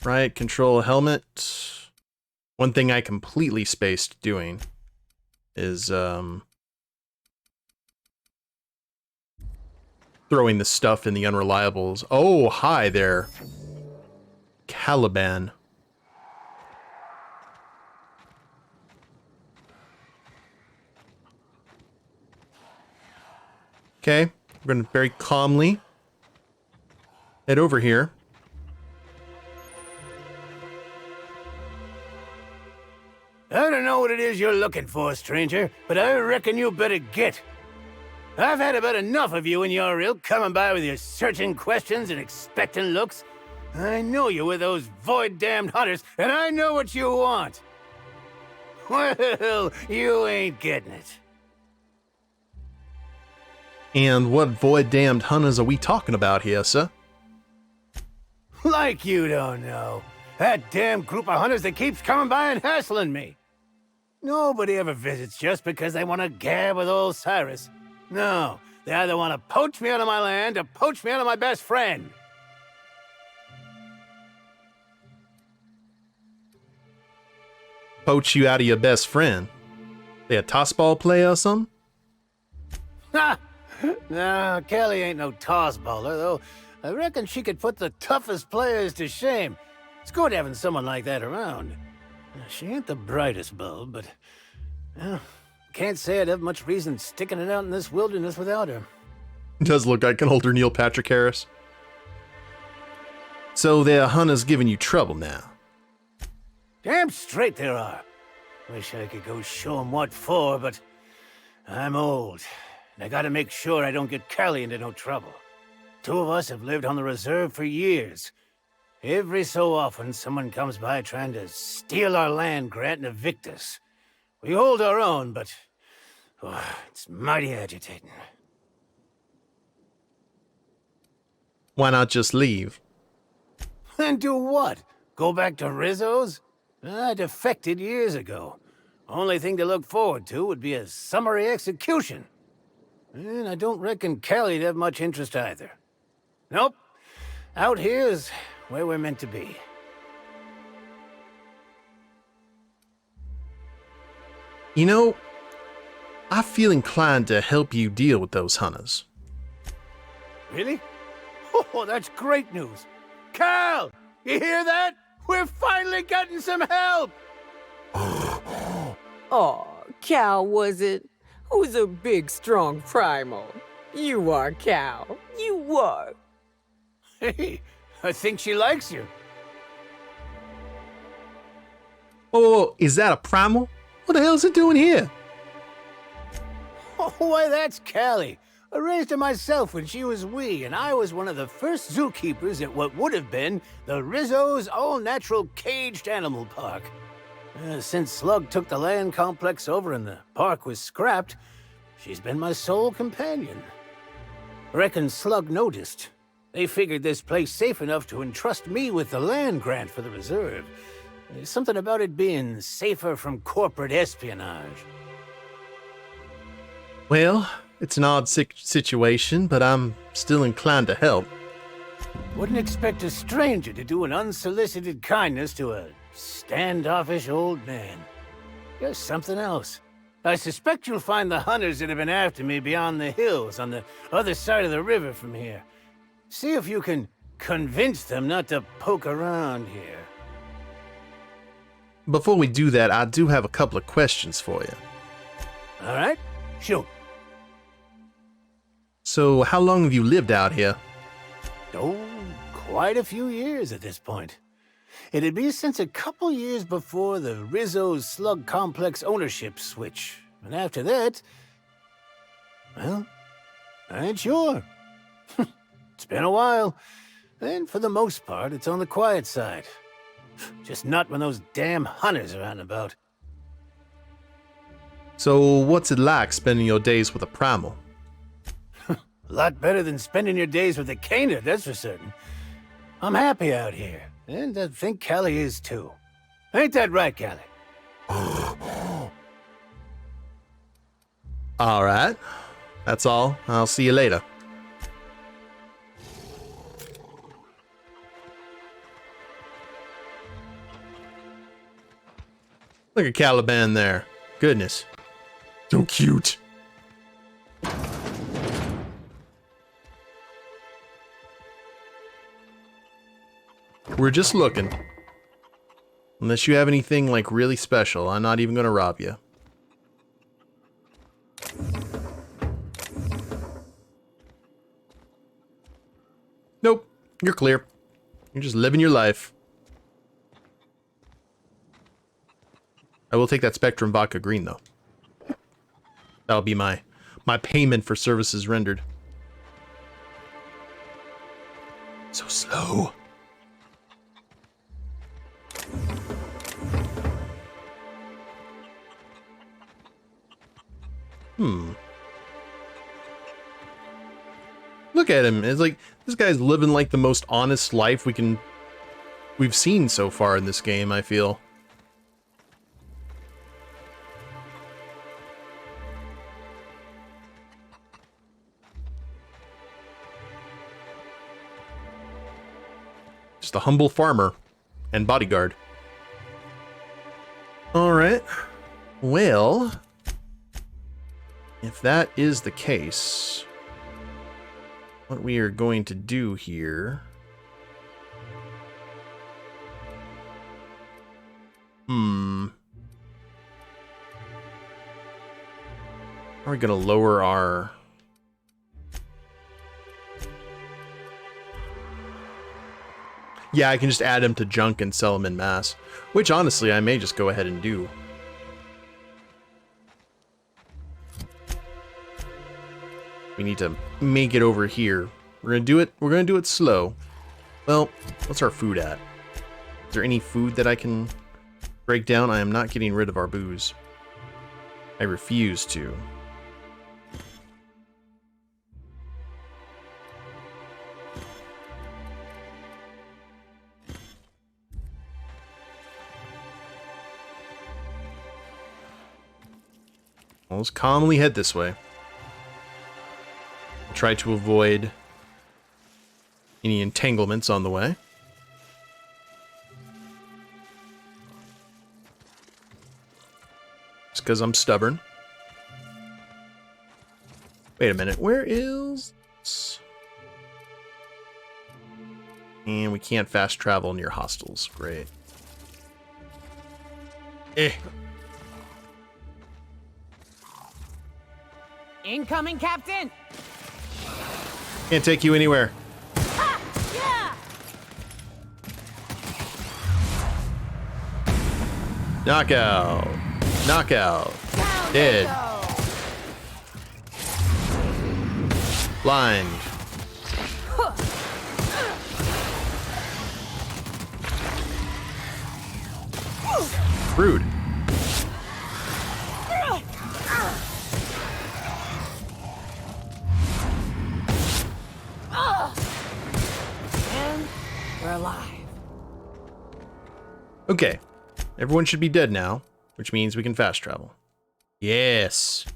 Riot control helmet. One thing I completely spaced doing is throwing the stuff in the unreliables. Oh, hi there. Caliban. Okay, we're going to very calmly head over here. I don't know what it is you're looking for, stranger, but I reckon you better get. I've had about enough of you and your ilk coming by with your searching questions and expectant looks. I know you with those void-damned hunters, and I know what you want. Well, you ain't getting it. And what void-damned hunters are we talking about here, sir? Like you don't know. That damn group of hunters that keeps coming by and hassling me. Nobody ever visits just because they want to gab with old Cyrus. No, they either want to poach me out of my land or poach me out of my best friend. Poach you out of your best friend? They a tossball player or something? Ha! Nah, Kelly ain't no tossballer, though. I reckon she could put the toughest players to shame. It's good having someone like that around. She ain't the brightest bulb, but... well, can't say I'd have much reason sticking it out in this wilderness without her. Does look like an older Neil Patrick Harris. So their hunters giving you trouble now? Damn straight there are. Wish I could go show 'em what for, but... I'm old, and I gotta make sure I don't get Callie into no trouble. Two of us have lived on the reserve for years. Every so often, someone comes by trying to steal our land grant and evict us. We hold our own, but... it's mighty agitating. Why not just leave? And do what? Go back to Rizzo's? I defected years ago. Only thing to look forward to would be a summary execution. And I don't reckon Callie'd have much interest either. Nope. Out here's where we're meant to be. You know, I feel inclined to help you deal with those hunters. Really? Oh, that's great news. Cal! You hear that? We're finally getting some help! Aw, Cal, was it? Who's a big, strong primal? You are, Cal. You are. Hey, I think she likes you. Oh, is that a primal? What the hell is it doing here? Oh, why, that's Callie. I raised her myself when she was wee, and I was one of the first zookeepers at what would have been the Rizzo's all-natural caged animal park. Since Slug took the land complex over and the park was scrapped, she's been my sole companion. Reckon Slug noticed. They figured this place safe enough to entrust me with the land grant for the reserve. There's something about it being safer from corporate espionage. Well, it's an odd situation, but I'm still inclined to help. Wouldn't expect a stranger to do an unsolicited kindness to a standoffish old man. There's something else. I suspect you'll find the hunters that have been after me beyond the hills on the other side of the river from here. See if you can convince them not to poke around here. Before we do that, I do have a couple of questions for you. All right, shoot. So, how long have you lived out here? Oh, quite a few years at this point. It'd be since a couple years before the Rizzo's Slug Complex ownership switch. And after that, well, I ain't sure. It's been a while. And for the most part, it's on the quiet side. Just not when those damn hunters are out and about. So, what's it like spending your days with a primal? A lot better than spending your days with a caner, that's for certain. I'm happy out here, and I think Callie is too. Ain't that right, Callie? All right. That's all. I'll see you later. Look at Caliban there. Goodness. So cute. We're just looking. Unless you have anything, like, really special, I'm not even gonna rob you. Nope. You're clear. You're just living your life. I will take that Spectrum Vodka Green, though. That'll be my payment for services rendered. So slow. Look at him. It's like this guy's living like the most honest life we've seen so far in this game, I feel. Just a humble farmer and bodyguard. All right. Well, if that is the case, what we are going to do here... Are we going to lower our... Yeah, I can just add them to junk and sell them in mass. Which, honestly, I may just go ahead and do. We need to make it over here. We're gonna do it slow. Well, what's our food at? Is there any food that I can break down? I am not getting rid of our booze. I refuse to. Well, let's calmly head this way. Try to avoid any entanglements on the way. Just because I'm stubborn. Wait a minute, where is... And we can't fast travel near hostels. Great. Incoming, Captain! Can't take you anywhere. Ha! Yeah! Knockout. Knockout. Down Dead. they go. Blind. Rude. And we're alive. Okay. Everyone should be dead now, which means we can fast travel. Yes.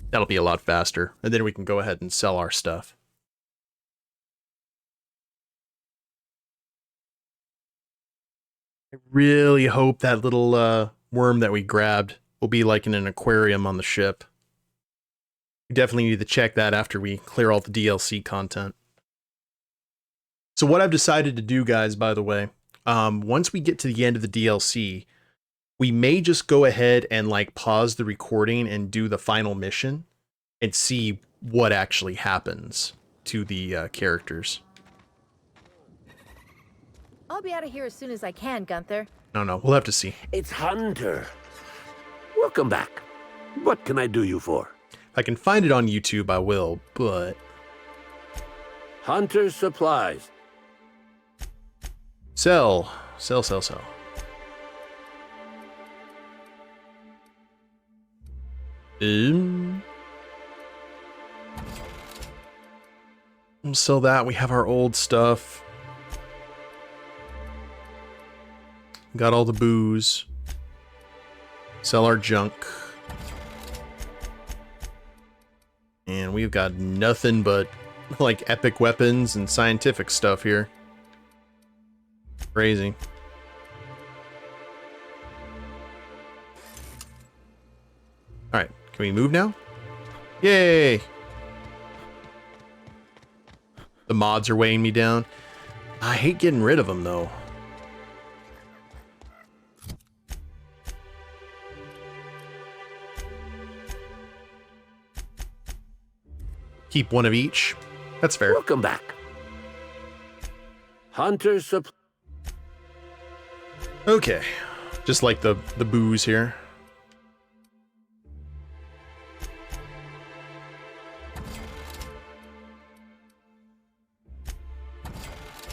That'll be a lot faster, and then we can go ahead and sell our stuff. I really hope that little worm that we grabbed will be like in an aquarium on the ship. We definitely need to check that after we clear all the DLC content. So what I've decided to do, guys, by the way, once we get to the end of the DLC, we may just go ahead and like pause the recording and do the final mission and see what actually happens to the characters. I'll be out of here as soon as I can, Gunther. No, we'll have to see. It's Hunter. Welcome back. What can I do you for? If I can find it on YouTube, I will, but... Hunter's Supplies. Sell. We'll sell that. We have our old stuff. Got all the booze. Sell our junk. And we've got nothing but like epic weapons and scientific stuff here. Crazy. Alright, can we move now? Yay! The mods are weighing me down. I hate getting rid of them, though. Keep one of each. That's fair. Welcome back. Hunter sup... Okay. Just like the booze here.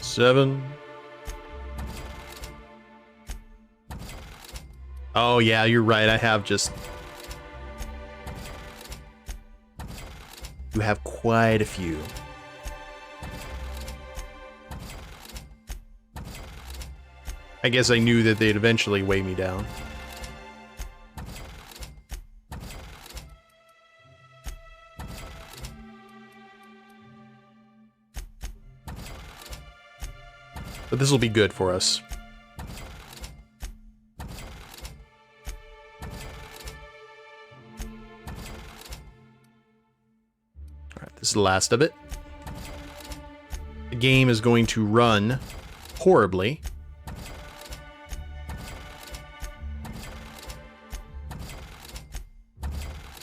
Seven. Oh yeah, you're right. I have just... You have quite a few. I guess I knew that they'd eventually weigh me down. But this will be good for us. Alright, this is the last of it. The game is going to run horribly.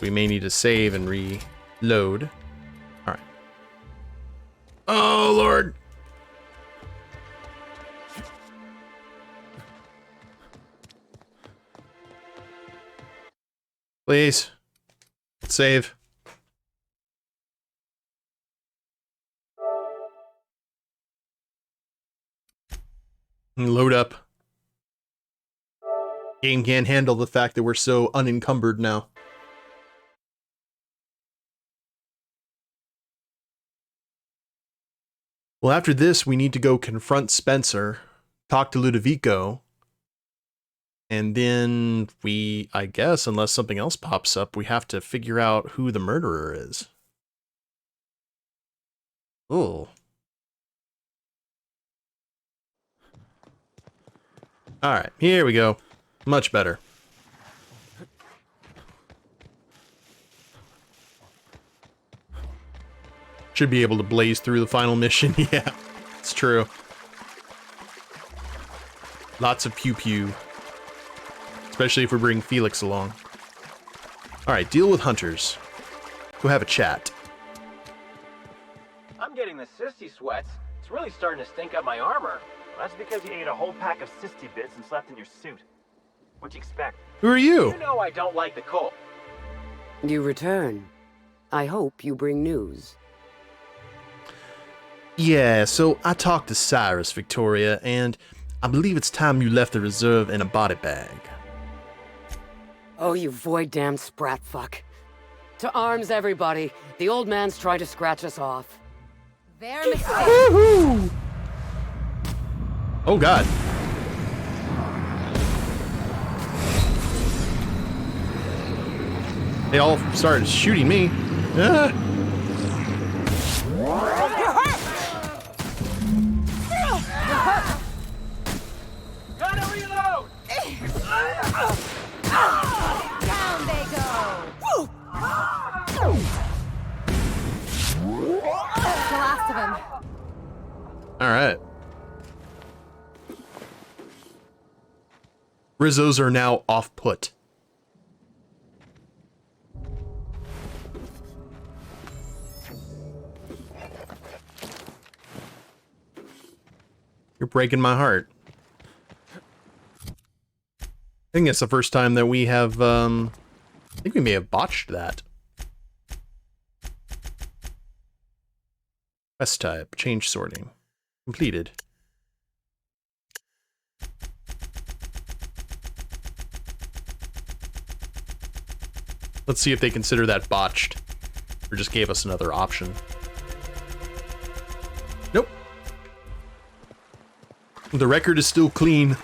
We may need to save and reload. Alright. Oh, Lord! Please. Save. And load up. Game can't handle the fact that we're so unencumbered now. Well, after this, we need to go confront Spencer, talk to Ludovico, and then we, I guess, unless something else pops up, we have to figure out who the murderer is. Oh. Alright, here we go. Much better. Should be able to blaze through the final mission. Yeah, it's true. Lots of pew-pew. Especially if we bring Felix along. Alright, deal with hunters. Go have a chat. I'm getting the sissy sweats. It's really starting to stink up my armor. That's because you ate a whole pack of sissy bits and slept in your suit. What'd you expect? Who are you? You know I don't like the cold. You return. I hope you bring news. Yeah, so I talked to Cyrus, Victoria, and I believe it's time you left the reserve in a body bag. Oh, you void-damned sprat fuck. To arms, everybody. The old man's trying to scratch us off. Their mistake. Woohoo! Oh, God. They all started shooting me. Ah. Gotta reload! Down they go. That's the last of them. All right. Rizzos are now off put. You're breaking my heart. I think it's the first time that we have, I think we may have botched that. Quest type, change sorting. Completed. Let's see if they consider that botched, or just gave us another option. Nope. The record is still clean.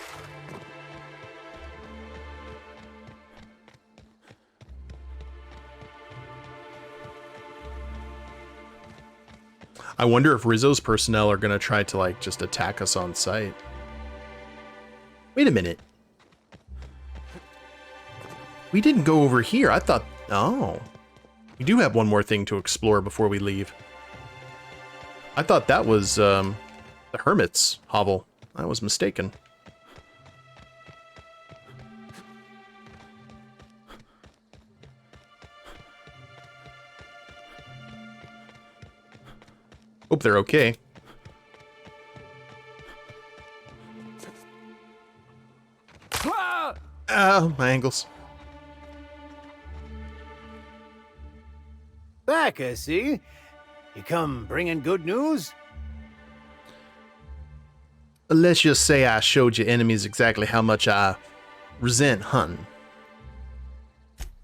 I wonder if Rizzo's personnel are gonna try to, like, just attack us on sight. Wait a minute. We didn't go over here. I thought... Oh. We do have one more thing to explore before we leave. I thought that was, The Hermit's hovel. I was mistaken. Hope they're okay. Ah, my ankles. Back, I see. You come bringing good news? Let's just say I showed your enemies exactly how much I resent hunting.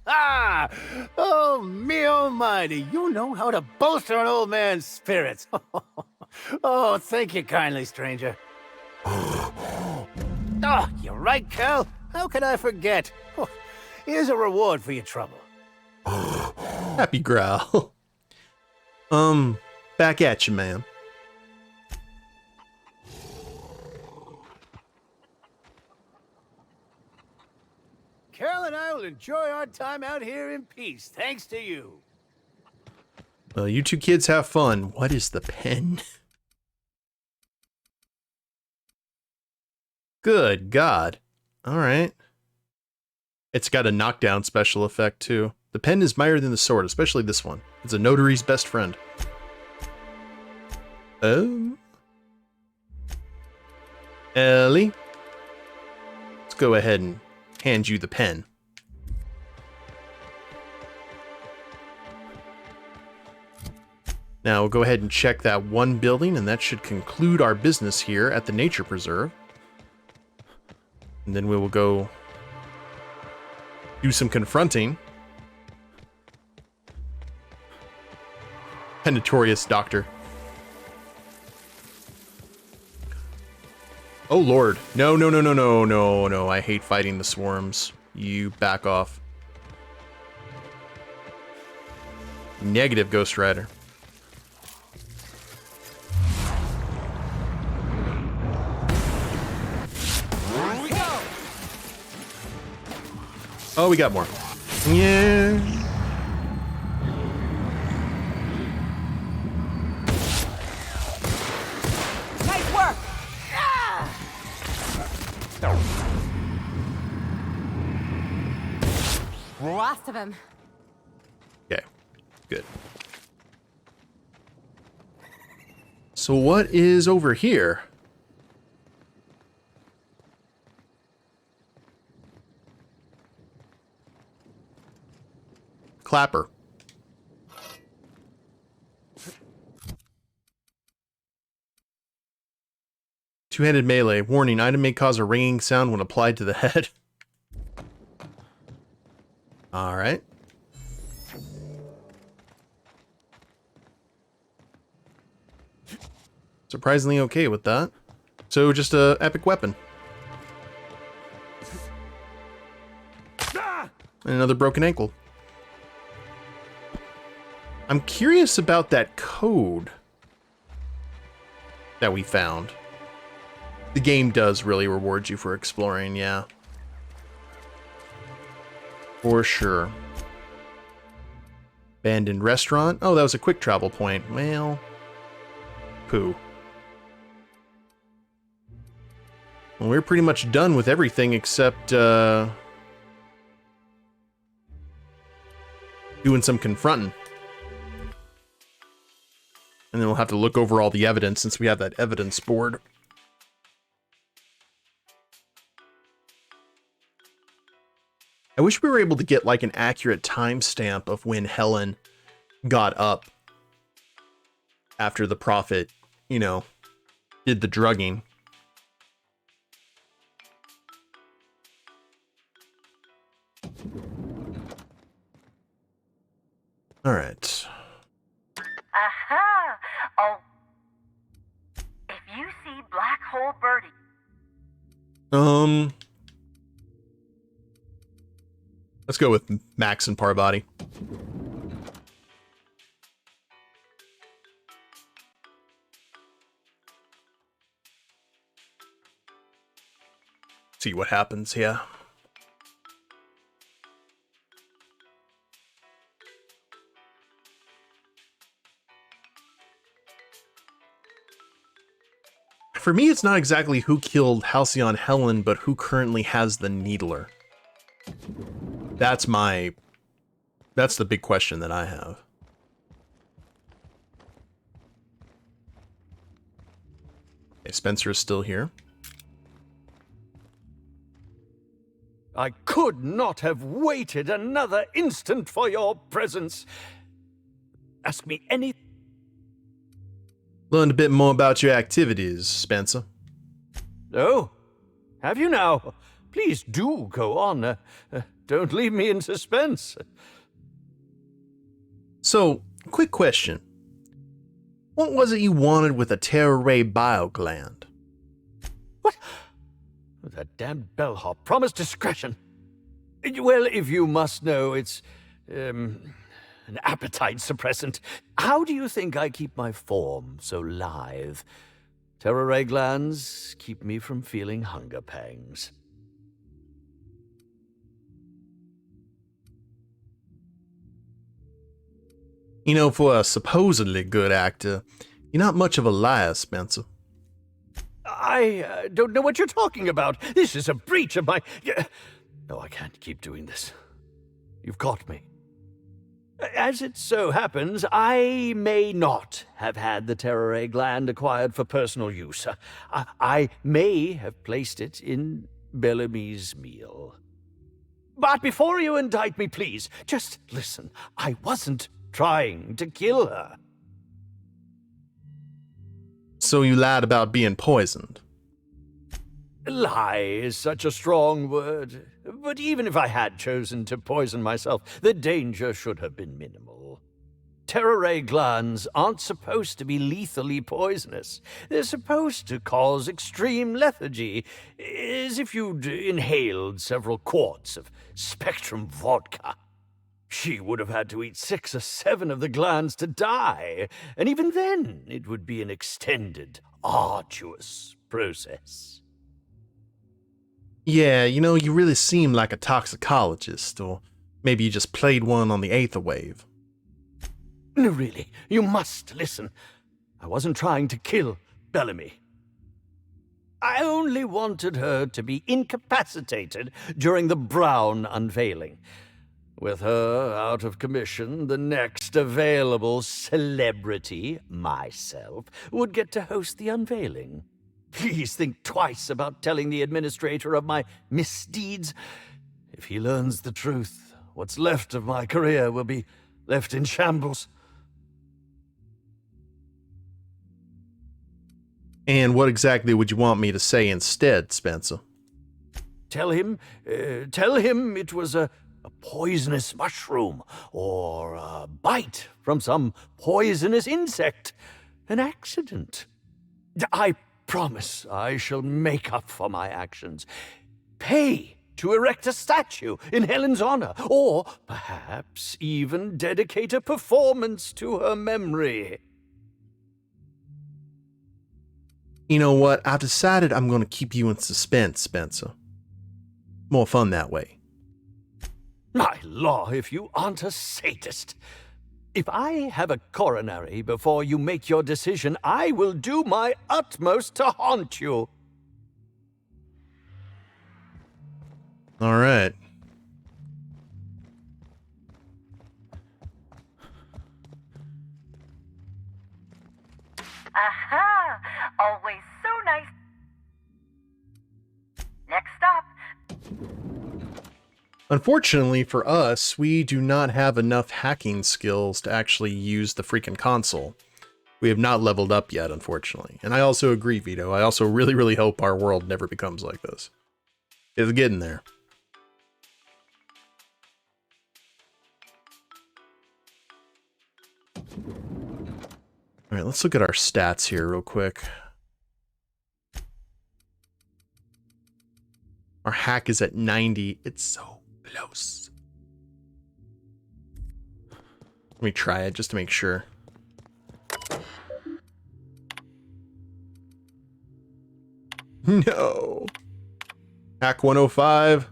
Ah! Oh, me almighty, you know how to bolster an old man's spirits. Oh, thank you kindly, stranger. Oh, you're right, Cal. How could I forget? Oh, here's a reward for your trouble. Happy growl. Back at you, ma'am. Cal and I will enjoy our time out here in peace, thanks to you. Well, you two kids have fun. What is the pen? Good God. Alright. It's got a knockdown special effect, too. The pen is mightier than the sword, especially this one. It's a notary's best friend. Oh. Ellie. Let's go ahead and hand you the pen. Now we'll go ahead and check that one building, and that should conclude our business here at the Nature Preserve. And then we will go do some confronting. A notorious doctor. Oh lord. No, no, no, no, no, no, no. I hate fighting the swarms. You back off. Negative, Ghost Rider. Oh, we got more. Yeah. Nice work! Last of him. Okay, good. So what is over here? Clapper. Two-handed melee. Warning, item may cause a ringing sound when applied to the head. Alright. Surprisingly okay with that. So just a epic weapon. And another broken ankle. I'm curious about that code that we found. The game does really reward you for exploring, yeah. For sure. Abandoned restaurant. Oh, that was a quick travel point. Well, poo. Well, we're pretty much done with everything except doing some confronting. And then we'll have to look over all the evidence since we have that evidence board. I wish we were able to get like an accurate timestamp of when Helen got up after the Prophet, you know, did the drugging. All right. Aha! Oh, if you see Black Hole Birdie. Let's go with Max and Parvati. See what happens, yeah. For me, it's not exactly who killed Halcyon Helen, but who currently has the Needler. That's the big question that I have. Okay, Spencer is still here. I could not have waited another instant for your presence. Ask me anything. Learned a bit more about your activities, Spencer. Oh, have you now? Please do go on. Don't leave me in suspense. So, quick question. What was it you wanted with a Terra Ray biogland? What? That damned bellhop promised discretion. Well, if you must know, it's an appetite suppressant. How do you think I keep my form so lithe? Terra Ray glands keep me from feeling hunger pangs. You know, for a supposedly good actor, you're not much of a liar, Spencer. I don't know what you're talking about. This is a breach of my... No, I can't keep doing this. You've caught me. As it so happens, I may not have had the Terra Ray gland acquired for personal use. I may have placed it in Bellamy's meal. But before you indict me, please, just listen. I wasn't trying to kill her. So you lied about being poisoned? Lie is such a strong word. But even if I had chosen to poison myself, the danger should have been minimal. Terra Ray glands aren't supposed to be lethally poisonous. They're supposed to cause extreme lethargy, as if you'd inhaled several quarts of Spectrum vodka. She would have had to eat 6 or 7 of the glands to die, and even then it would be an extended, arduous process. Yeah, you know, you really seem like a toxicologist, or maybe you just played one on the Aether Wave. No, really, you must listen. I wasn't trying to kill Bellamy. I only wanted her to be incapacitated during the Brown unveiling. With her out of commission, the next available celebrity, myself, would get to host the unveiling. Please think twice about telling the administrator of my misdeeds. If he learns the truth, what's left of my career will be left in shambles. And what exactly would you want me to say instead, Spencer? Tell him it was a poisonous mushroom, or a bite from some poisonous insect. An accident. I promise I shall make up for my actions. Pay to erect a statue in Helen's honor, or perhaps even dedicate a performance to her memory. You know what? I've decided I'm going to keep you in suspense, Spencer. More fun that way. My law, if you aren't a sadist. If I have a coronary before you make your decision, I will do my utmost to haunt you. All right. Aha! Always so nice. Next stop. Unfortunately for us, we do not have enough hacking skills to actually use the freaking console. We have not leveled up yet, unfortunately. And I also agree, Vito. I also really, really hope our world never becomes like this. It's getting there. All right, let's look at our stats here real quick. Our hack is at 90. It's so close. Let me try it just to make sure. No. Hack 105.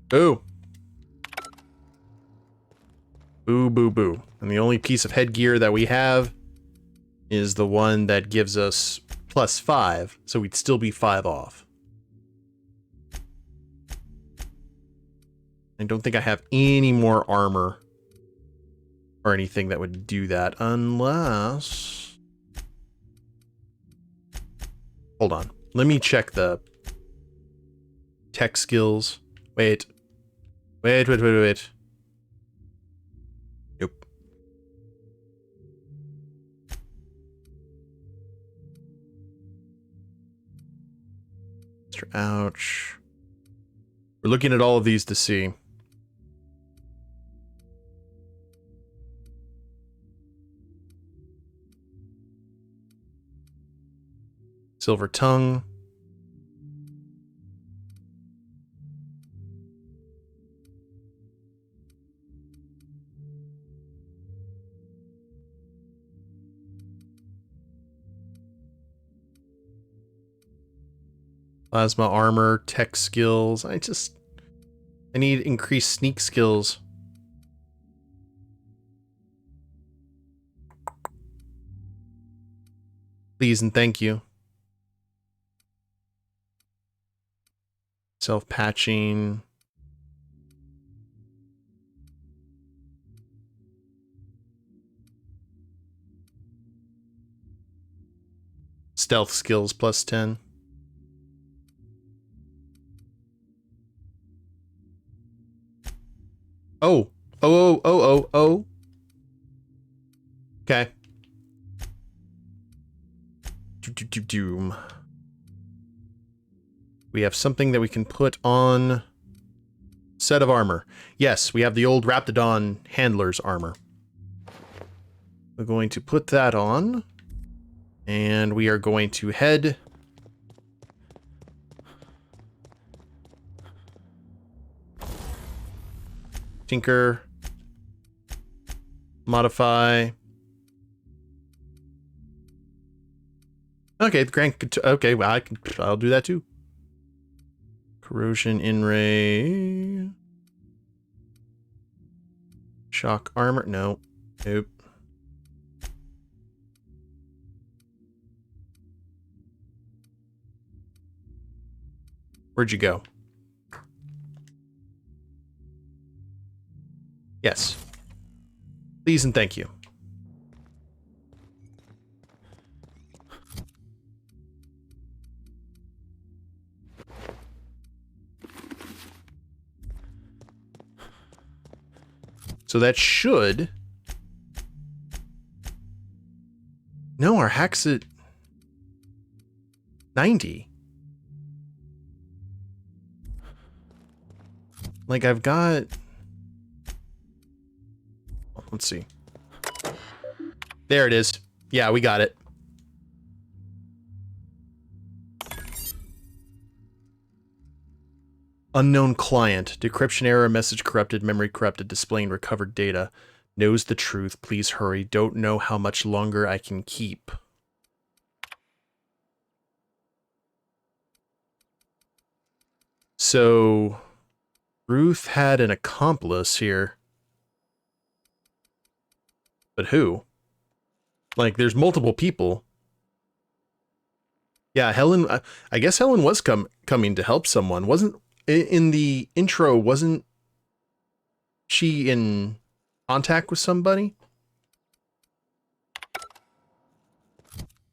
Boo. Boo, boo, boo. And the only piece of headgear that we have is the one that gives us +5, so we'd still be 5 off. I don't think I have any more armor or anything that would do that, unless... Hold on. Let me check the tech skills. Wait. Wait. Nope. Mr. Ouch. We're looking at all of these to see. Silver tongue. Plasma armor, tech skills. I need increased sneak skills. Please and thank you. Self-patching. Stealth skills +10. Oh. Oh. Okay. Doom. We have something that we can put on set of armor. Yes, we have the old Raptidon handler's armor. We're going to put that on, and we are going to head tinker, modify. Okay, okay, well, I'll do that too. Corrosion in ray. Shock armor. No. Nope. Where'd you go? Yes. Please and thank you. So that should... No, our hack's at 90. Like, I've got... Let's see. There it is. Yeah, we got it. Unknown client. Decryption error, message corrupted, memory corrupted, displaying recovered data. Knows the truth. Please hurry. Don't know how much longer I can keep. So, Ruth had an accomplice here. But who? Like, there's multiple people. Yeah, Helen, I guess Helen was coming to help someone. Wasn't, in the intro, wasn't she in contact with somebody?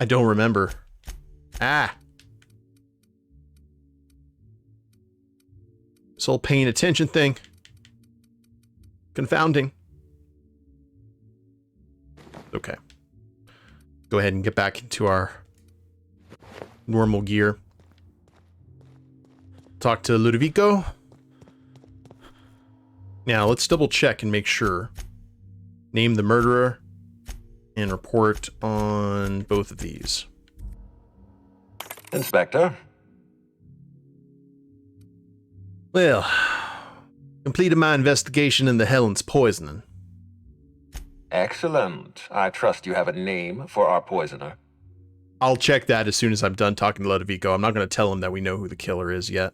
I don't remember. Ah. This whole paying attention thing. Confounding. Okay. Go ahead and get back into our normal gear. Talk to Ludovico. Now, let's double check and make sure. Name the murderer and report on both of these. Inspector. Well, completed my investigation into Helen's poisoning. Excellent. I trust you have a name for our poisoner. I'll check that as soon as I'm done talking to Ludovico. I'm not going to tell him that we know who the killer is yet.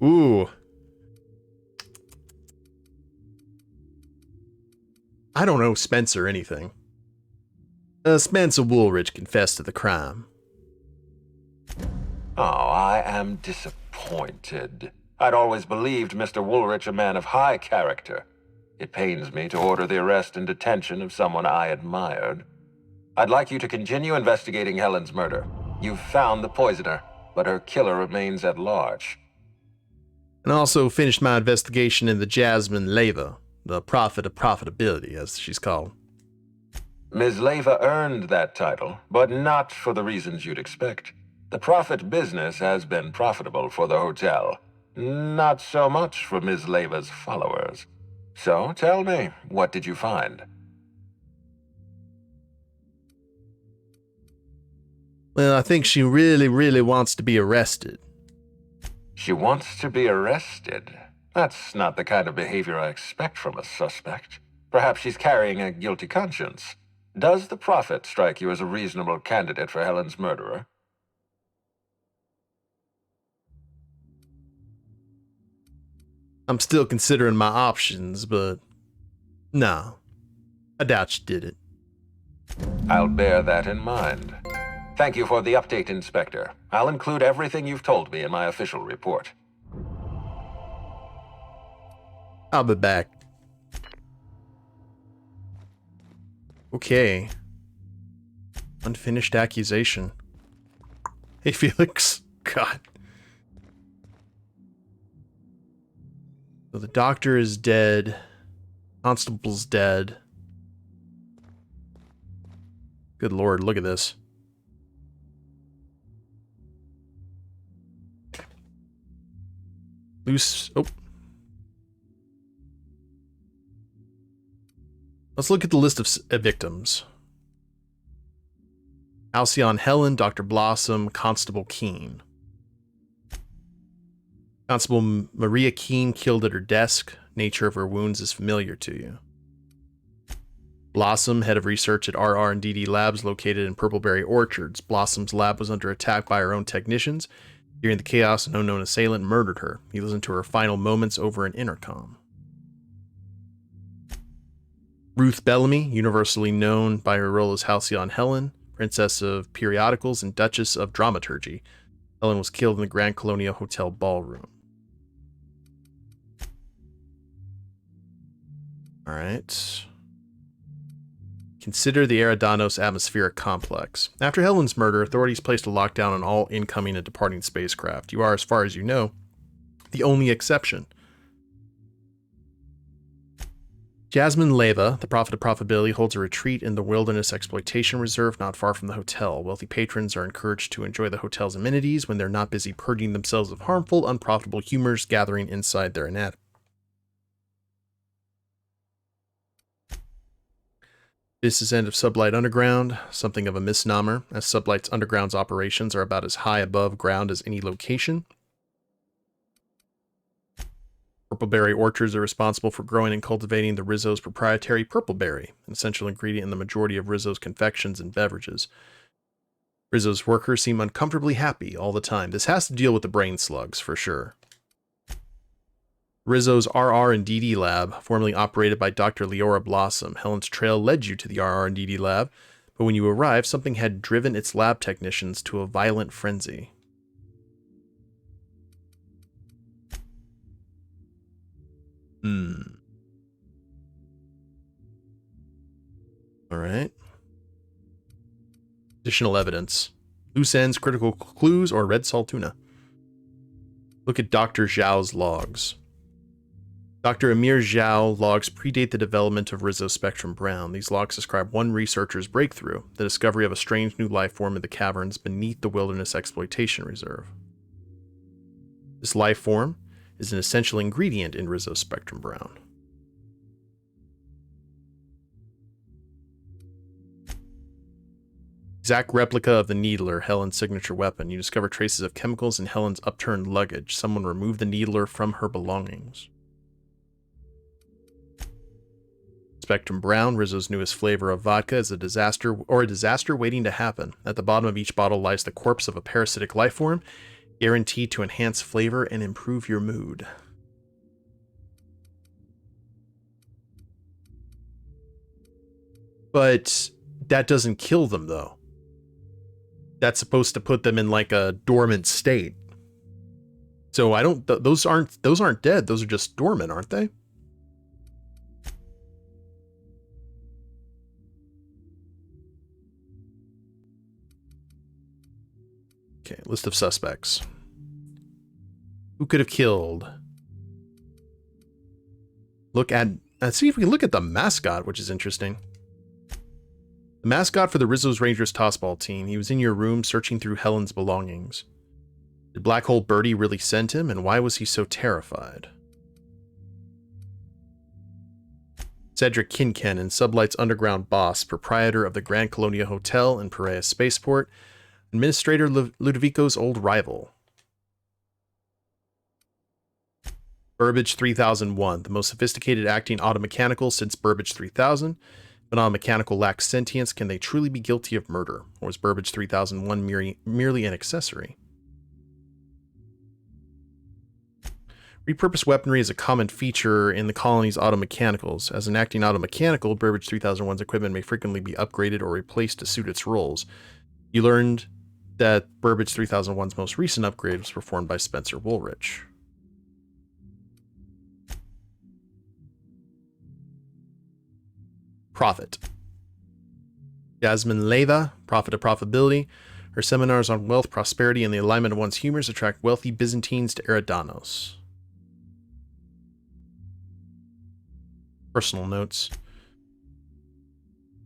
Ooh. I don't know Spencer anything. Spencer Woolridge confessed to the crime. Oh, I am disappointed. I'd always believed Mr. Woolrich a man of high character. It pains me to order the arrest and detention of someone I admired. I'd like you to continue investigating Helen's murder. You've found the poisoner, but her killer remains at large. And also finished my investigation in the Jasmine Leva, the Prophet of Profitability, as she's called. Ms. Leva earned that title, but not for the reasons you'd expect. The Prophet business has been profitable for the hotel. Not so much for Ms. Leva's followers. So, tell me, what did you find? Well, I think she really, really wants to be arrested. She wants to be arrested? That's not the kind of behavior I expect from a suspect. Perhaps she's carrying a guilty conscience. Does the Prophet strike you as a reasonable candidate for Helen's murderer? I'm still considering my options, but no, I doubt she did it. I'll bear that in mind. Thank you for the update, Inspector. I'll include everything you've told me in my official report. I'll be back. Okay. Unfinished accusation. Hey, Felix. God. So the doctor is dead. Constable's dead. Good lord, look at this. Loose. Oh. Let's look at the list of victims. Halcyon Helen, Dr. Blossom, Constable Keene. Constable Maria Keene killed at her desk. Nature of her wounds is familiar to you. Blossom, head of research at RR&DD Labs located in Purpleberry Orchards. Blossom's lab was under attack by her own technicians. During the chaos, an unknown assailant murdered her. He listened to her final moments over an intercom. Ruth Bellamy, universally known by her role as Halcyon Helen, Princess of Periodicals and Duchess of Dramaturgy. Helen was killed in the Grand Colonial Hotel ballroom. Alright. Consider the Eridanos atmospheric complex. After Helen's murder, authorities placed a lockdown on all incoming and departing spacecraft. You are, as far as you know, the only exception. Jasmine Leva, the Prophet of Profitability, holds a retreat in the Wilderness Exploitation Reserve not far from the hotel. Wealthy patrons are encouraged to enjoy the hotel's amenities when they're not busy purging themselves of harmful, unprofitable humors gathering inside their anatomy. Business end of Sublight Underground, something of a misnomer, as Sublight's Underground's operations are about as high above ground as any location. Purpleberry Orchards are responsible for growing and cultivating the Rizzo's proprietary purpleberry, an essential ingredient in the majority of Rizzo's confections and beverages. Rizzo's workers seem uncomfortably happy all the time. This has to deal with the brain slugs, for sure. Rizzo's RR&DD lab, formerly operated by Dr. Leora Blossom. Helen's trail led you to the RR&DD lab, but when you arrived, something had driven its lab technicians to a violent frenzy. Alright. Additional evidence. Loose ends, critical clues, or red salt tuna. Look at Dr. Zhao's logs. Dr. Amir Zhao logs predate the development of Rizzo Spectrum Brown. These logs describe one researcher's breakthrough, the discovery of a strange new life form in the caverns beneath the Wilderness Exploitation Reserve. This life form is an essential ingredient in Rizzo Spectrum Brown. Exact replica of the Needler, Helen's signature weapon. You discover traces of chemicals in Helen's upturned luggage. Someone removed the Needler from her belongings. Spectrum Brown, Rizzo's newest flavor of vodka, is a disaster waiting to happen. At the bottom of each bottle lies the corpse of a parasitic life form. Guaranteed to enhance flavor and improve your mood. But that doesn't kill them, though. That's supposed to put them in like a dormant state. So I don't. Those aren't dead. Those are just dormant, aren't they? Okay, list of suspects. Who could have killed? Look at. Let's see if we can look at the mascot, which is interesting. The mascot for the Rizzo's Rangers tossball team. He was in your room searching through Helen's belongings. Did Black Hole Birdie really send him, and why was he so terrified? Cedric Kincannon, Sublight's underground boss, proprietor of the Grand Colonia Hotel in Piraeus Spaceport, Administrator Ludovico's old rival. Burbage 3001, the most sophisticated acting automechanical since Burbage 3000. When automechanical lacks sentience, can they truly be guilty of murder? Or was Burbage 3001 merely an accessory? Repurposed weaponry is a common feature in the colony's automechanicals. As an acting automechanical, Burbage 3001's equipment may frequently be upgraded or replaced to suit its roles. You learned that Burbage 3001's most recent upgrade was performed by Spencer Woolrich. Prophet. Jasmine Leyva, Prophet of Profitability. Her seminars on wealth, prosperity, and the alignment of one's humors attract wealthy Byzantines to Eridanos. Personal notes.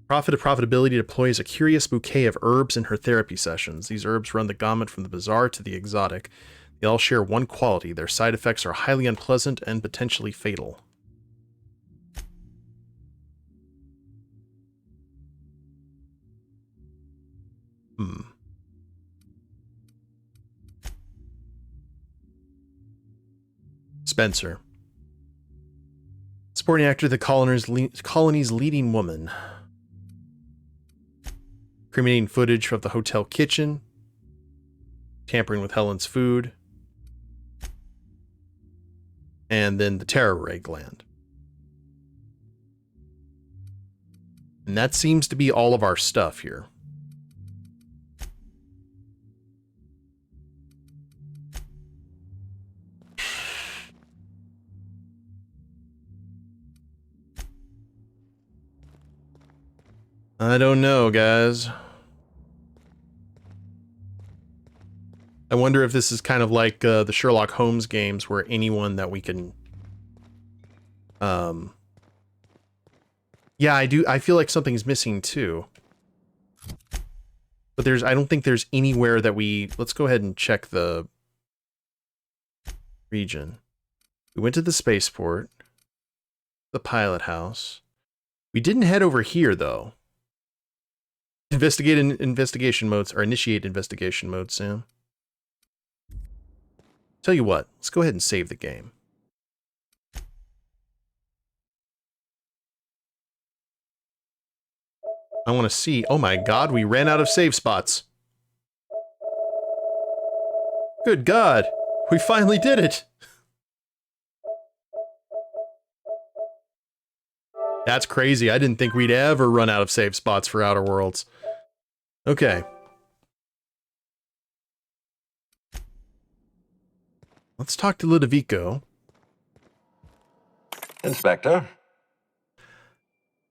Prophet of Profitability deploys a curious bouquet of herbs in her therapy sessions. These herbs run the gamut from the bizarre to the exotic. They all share one quality. Their side effects are highly unpleasant and potentially fatal. Spencer. Supporting actor, the colony's leading woman. Cremating footage of the hotel kitchen. Tampering with Helen's food. And then the terror ray gland. And that seems to be all of our stuff here. I don't know, guys. I wonder if this is kind of like the Sherlock Holmes games where anyone that we can... Yeah, I feel like something's missing too. But I don't think there's anywhere that we... Let's go ahead and check the region. We went to the spaceport. The pilot house. We didn't head over here, though. Initiate investigation mode, Sam. Tell you what, let's go ahead and save the game. I want to see. Oh my god, we ran out of save spots. Good god, we finally did it. That's crazy. I didn't think we'd ever run out of save spots for Outer Worlds. Okay. Let's talk to Ludovico. Inspector?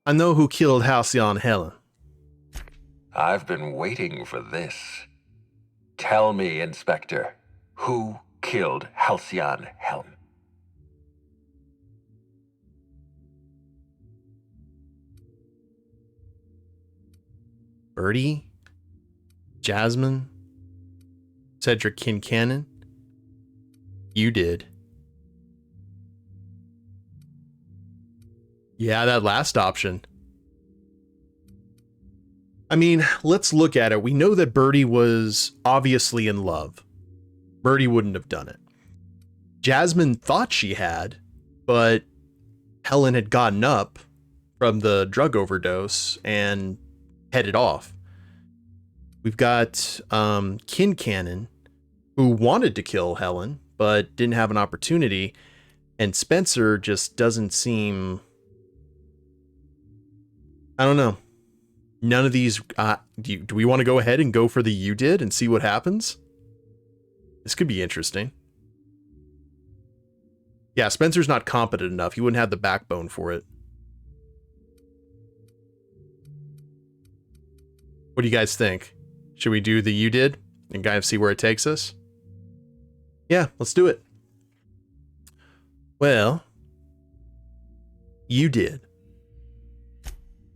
I know who killed Halcyon Helen. I've been waiting for this. Tell me, Inspector, who killed Halcyon Helen? Birdie? Jasmine? Cedric Kincannon? You did. Yeah, that last option. I mean, let's look at it. We know that Birdie was obviously in love. Birdie wouldn't have done it. Jasmine thought she had, but Helen had gotten up from the drug overdose and headed off. We've got Kincannon, who wanted to kill Helen, but didn't have an opportunity. And Spencer just doesn't seem... I don't know. None of these... do we want to go ahead and go for the you did and see what happens? This could be interesting. Yeah, Spencer's not competent enough. He wouldn't have the backbone for it. What do you guys think? Should we do the you did and kind of see where it takes us? Yeah, let's do it. Well, you did.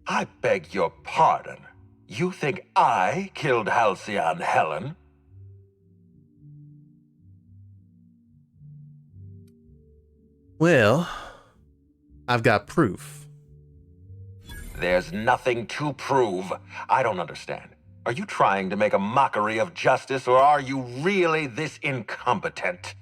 I beg your pardon. You think I killed Halcyon Helen? Well, I've got proof. There's nothing to prove. I don't understand. Are you trying to make a mockery of justice, or are you really this incompetent?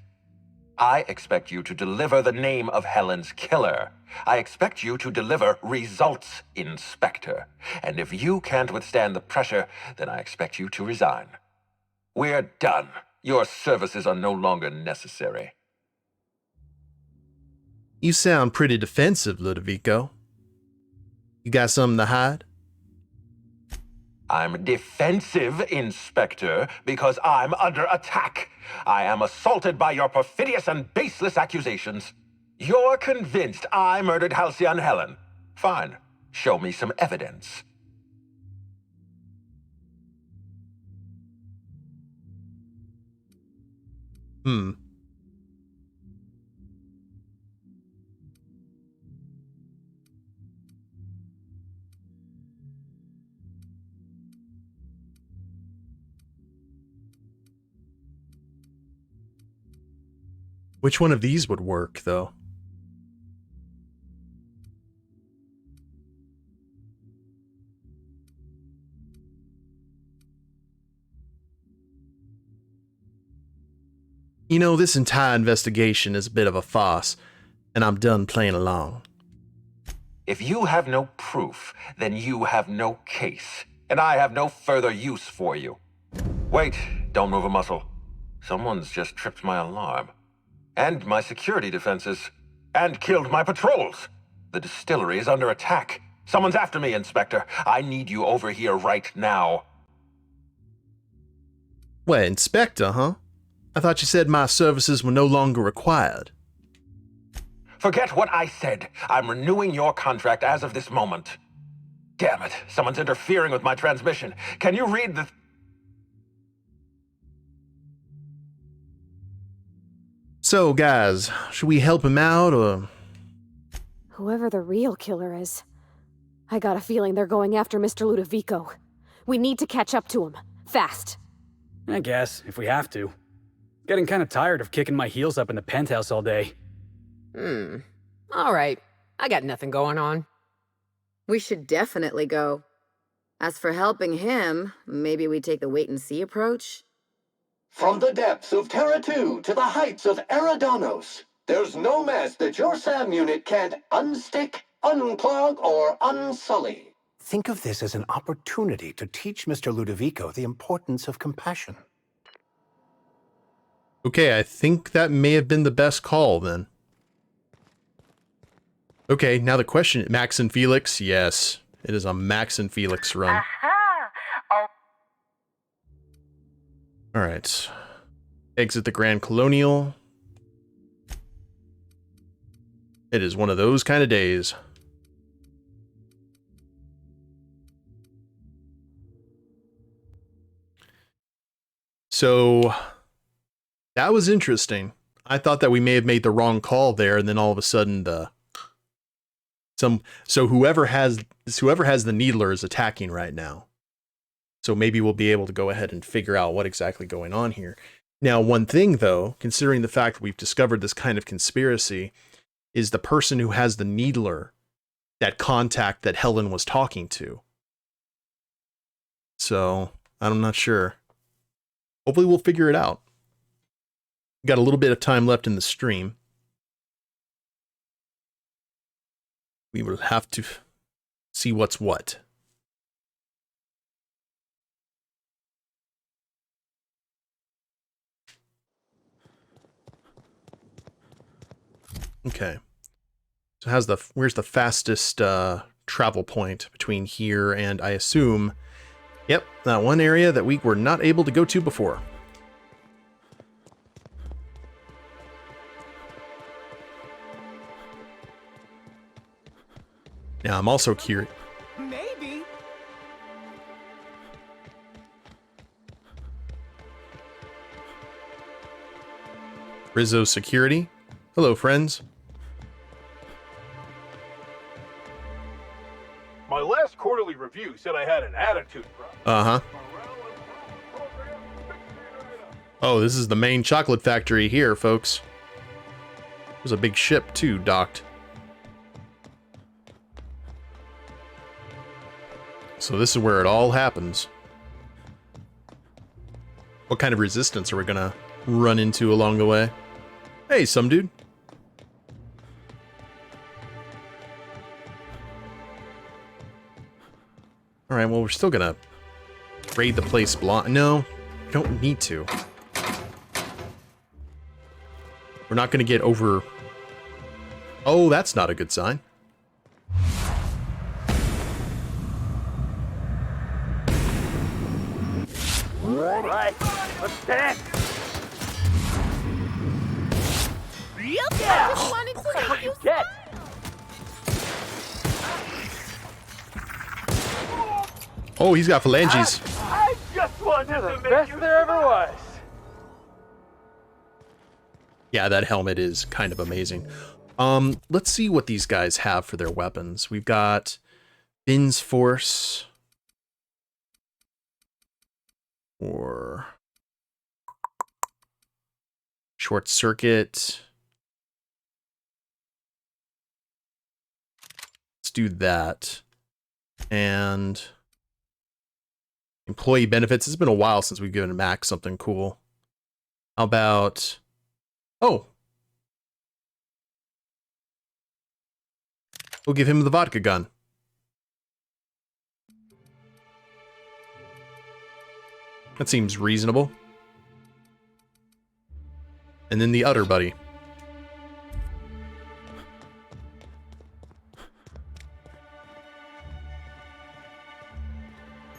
I expect you to deliver the name of Helen's killer. I expect you to deliver results, Inspector. And if you can't withstand the pressure, then I expect you to resign. We're done. Your services are no longer necessary. You sound pretty defensive, Ludovico. You got something to hide? I'm defensive, Inspector, because I'm under attack. I am assaulted by your perfidious and baseless accusations. You're convinced I murdered Halcyon Helen. Fine. Show me some evidence. Which one of these would work, though? You know, this entire investigation is a bit of a farce, and I'm done playing along. If you have no proof, then you have no case, and I have no further use for you. Wait, don't move a muscle. Someone's just tripped my alarm. And my security defenses. And killed my patrols. The distillery is under attack. Someone's after me, Inspector. I need you over here right now. What, Inspector, huh? I thought you said my services were no longer required. Forget what I said. I'm renewing your contract as of this moment. Damn it, someone's interfering with my transmission. Can you read the... So, guys, should we help him out, or...? Whoever the real killer is, I got a feeling they're going after Mr. Ludovico. We need to catch up to him. Fast. I guess, if we have to. Getting kind of tired of kicking my heels up in the penthouse all day. All right. I got nothing going on. We should definitely go. As for helping him, maybe we take the wait-and-see approach? From the depths of Terra 2 to the heights of Eridanos, there's no mess that your SAM unit can't unstick, unclog, or unsully. Think of this as an opportunity to teach Mr. Ludovico the importance of compassion. Okay, I think that may have been the best call, then. Okay, now the question, Max and Felix? Yes, it is a Max and Felix run. Alright. Exit the Grand Colonial. It is one of those kind of days. So, that was interesting. I thought that we may have made the wrong call there, and then all of a sudden so whoever has the Needler is attacking right now. So maybe we'll be able to go ahead and figure out what exactly going on here. Now, one thing though, considering the fact that we've discovered this kind of conspiracy, is the person who has the Needler, that contact that Helen was talking to. So, I'm not sure. Hopefully we'll figure it out. Got a little bit of time left in the stream. We will have to see what's what. Okay. So where's the fastest travel point between here and, I assume, yep, that one area that we were not able to go to before. Now, I'm also curious. Maybe. Rizzo Security. Hello, friends. My last quarterly review said I had an attitude problem. Uh-huh. Oh, this is the main chocolate factory here, folks. There's a big ship, too, docked. So this is where it all happens. What kind of resistance are we gonna run into along the way? Hey, some dude. Alright, well, we're still gonna raid the place blind. No, we don't need to. We're not gonna get over... Oh, that's not a good sign. Right, let's dance. Yeah, I just wanted to make you Get. Oh, he's got phalanges. I just wanted to make best there ever was. Yeah, that helmet is kind of amazing. Let's see what these guys have for their weapons. We've got Bin's Force. Or Short Circuit. Let's do that. And employee benefits. It's been a while since we've given Max something cool. How about... Oh. We'll give him the vodka gun. That seems reasonable. And then the other buddy.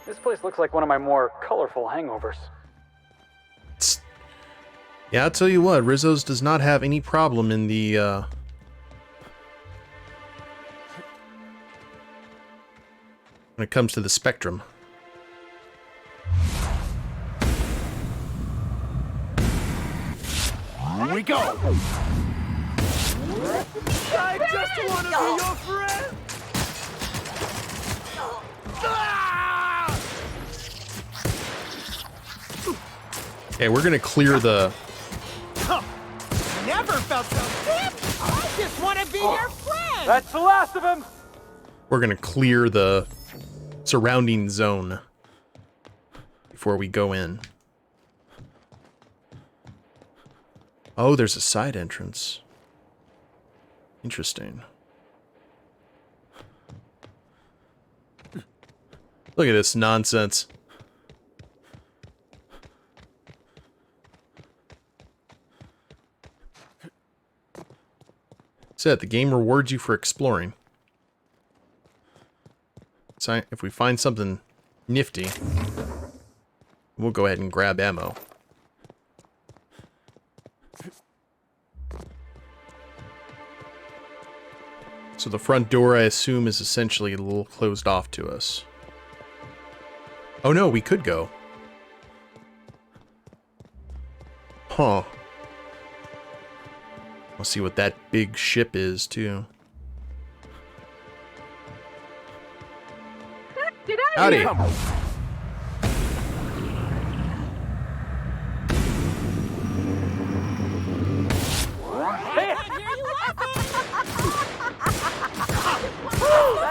This place looks like one of my more colorful hangovers. Yeah, I'll tell you what, Rizzo's does not have any problem in the, when it comes to the spectrum. Here we go! I just want to be your friend! Okay, we're gonna clear the... Never felt so good! I just want to be your friend! That's the last of them! We're gonna clear the surrounding zone before we go in. Oh, there's a side entrance. Interesting. Look at this nonsense. Said the game rewards you for exploring. So if we find something nifty, we'll go ahead and grab ammo. So the front door, I assume, is essentially a little closed off to us. Oh no, we could go. Huh. We'll see what that big ship is, too. Howdy! That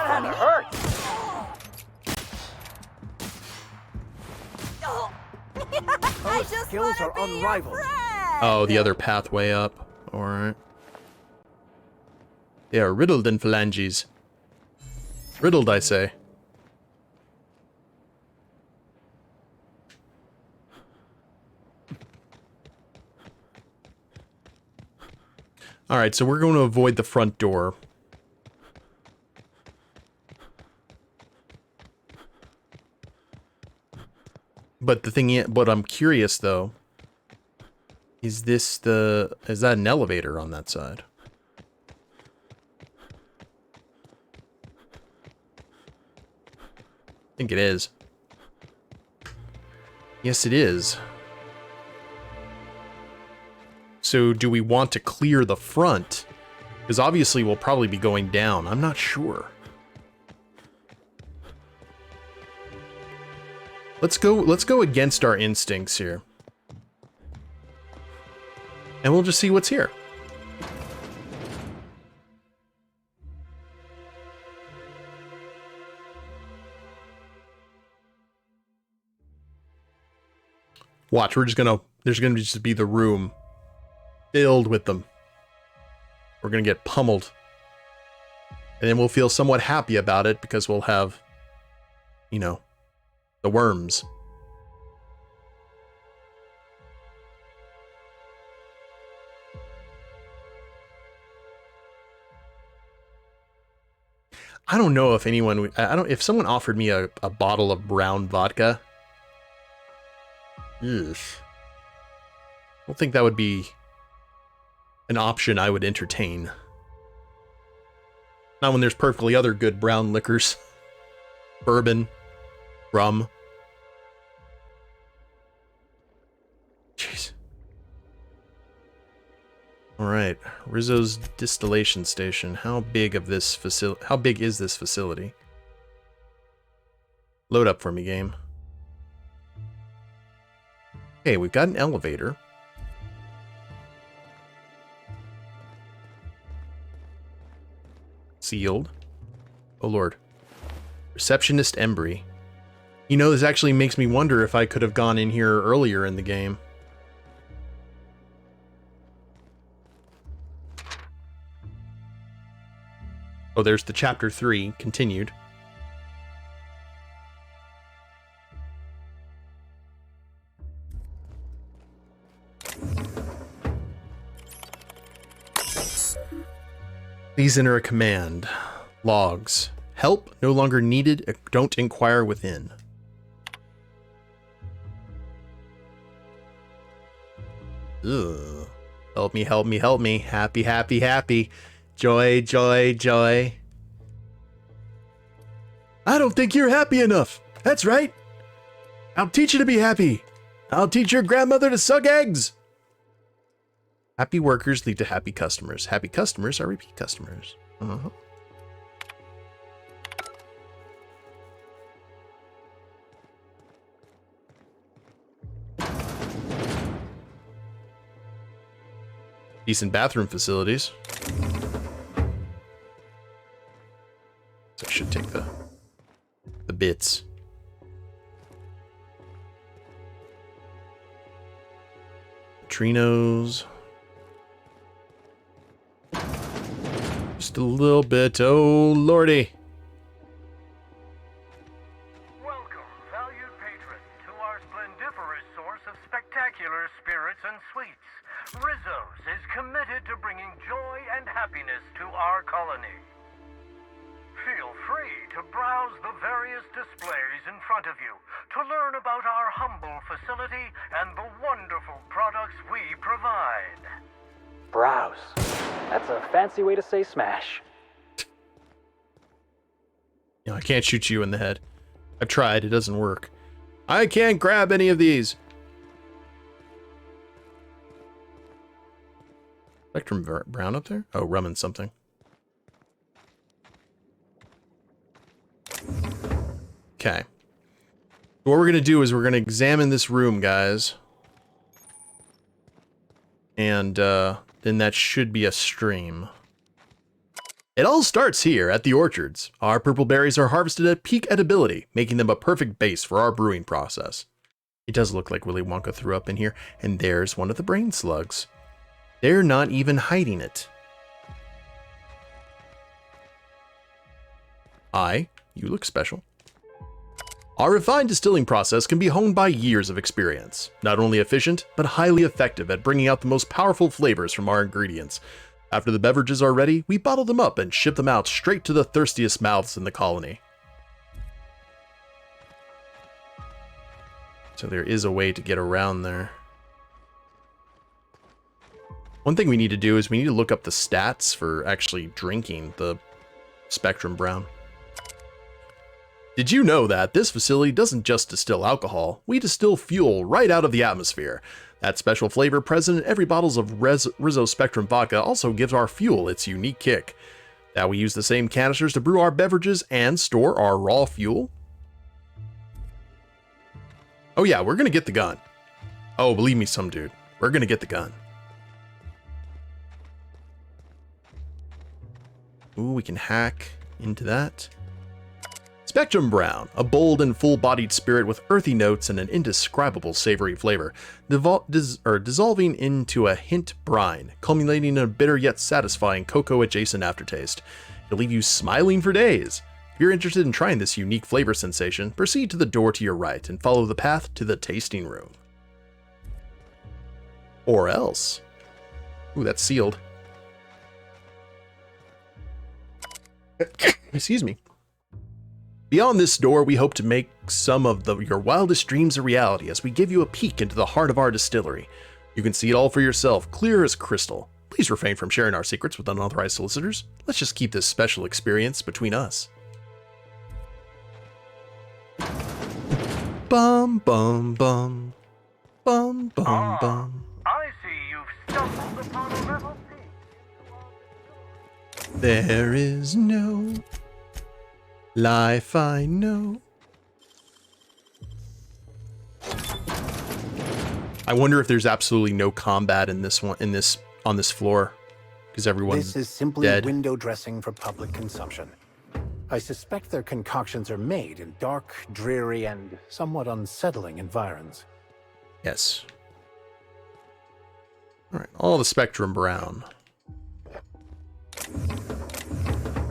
had to hurt. Those skills are unrivaled. Oh, the other pathway up. Alright. They are riddled in phalanges. Riddled, I say. Alright, so we're going to avoid the front door. But the thing is, but I'm curious though. Is that an elevator on that side? I think it is. Yes, it is. So do we want to clear the front? Because obviously we'll probably be going down. I'm not sure. Let's go against our instincts here. And we'll just see what's here. Watch, there's gonna just be the room filled with them. We're gonna get pummeled. And then we'll feel somewhat happy about it because we'll have, you know, the worms. I don't know if anyone, if someone offered me a bottle of brown vodka, ugh, I don't think that would be an option I would entertain. Not when there's perfectly other good brown liquors. Bourbon, rum. Jeez. All right, Rizzo's distillation station. How big is this facility? Load up for me, game. Okay, we've got an elevator. Sealed. Oh lord. Receptionist Embry. You know, this actually makes me wonder if I could have gone in here earlier in the game. Oh, there's the chapter 3 continued. Please enter a command. Logs. Help no longer needed. Don't inquire within. Ugh. Help me, help me, help me. Happy, happy, happy. Joy, joy, joy. I don't think you're happy enough. That's right. I'll teach you to be happy. I'll teach your grandmother to suck eggs. Happy workers lead to happy customers. Happy customers are repeat customers. Uh-huh. Decent bathroom facilities. So I should take the bits. Neutrinos. Just a little bit. Oh, lordy. Welcome, valued patron, to our splendiferous source of spectacular spirits and sweets. Rizzo's is committed to bringing joy and happiness to our colony. Feel free to browse the various displays in front of you to learn about our humble facility and the wonderful products we provide. Browse. That's a fancy way to say smash. You know, I can't shoot you in the head. I've tried, it doesn't work. I can't grab any of these. Spectrum Brown up there? Oh, rum and something. Okay. What we're going to do is we're going to examine this room, guys. And then that should be a stream. It all starts here at the orchards. Our purple berries are harvested at peak edibility, making them a perfect base for our brewing process. It does look like Willy Wonka threw up in here, and there's one of the brain slugs. They're not even hiding it. You look special. Our refined distilling process can be honed by years of experience. Not only efficient, but highly effective at bringing out the most powerful flavors from our ingredients. After the beverages are ready, we bottle them up and ship them out straight to the thirstiest mouths in the colony. So there is a way to get around there. One thing we need to do is we need to look up the stats for actually drinking the Spectrum Brown. Did you know that this facility doesn't just distill alcohol, we distill fuel right out of the atmosphere. That special flavor present in every bottle of Rizzo Spectrum vodka also gives our fuel its unique kick. Now we use the same canisters to brew our beverages and store our raw fuel. Oh yeah, we're gonna get the gun. Oh, believe me, some dude. We're gonna get the gun. Ooh, we can hack into that. Spectrum Brown, a bold and full-bodied spirit with earthy notes and an indescribable savory flavor, dissolving into a hint brine, culminating in a bitter yet satisfying cocoa-adjacent aftertaste. It'll leave you smiling for days. If you're interested in trying this unique flavor sensation, proceed to the door to your right and follow the path to the tasting room. Or else. Ooh, that's sealed. Excuse me. Beyond this door, we hope to make some of your wildest dreams a reality as we give you a peek into the heart of our distillery. You can see it all for yourself, clear as crystal. Please refrain from sharing our secrets with unauthorized solicitors. Let's just keep this special experience between us. Bum bum bum. Bum bum bum. I see you've stumbled upon a level There is no life I know. I wonder if there's absolutely no combat in this one, on this floor, because everyone's This is simply dead. window dressing for public consumption. I suspect their concoctions are made in dark, dreary, and somewhat unsettling environs. Yes. All right, all the Spectrum Brown.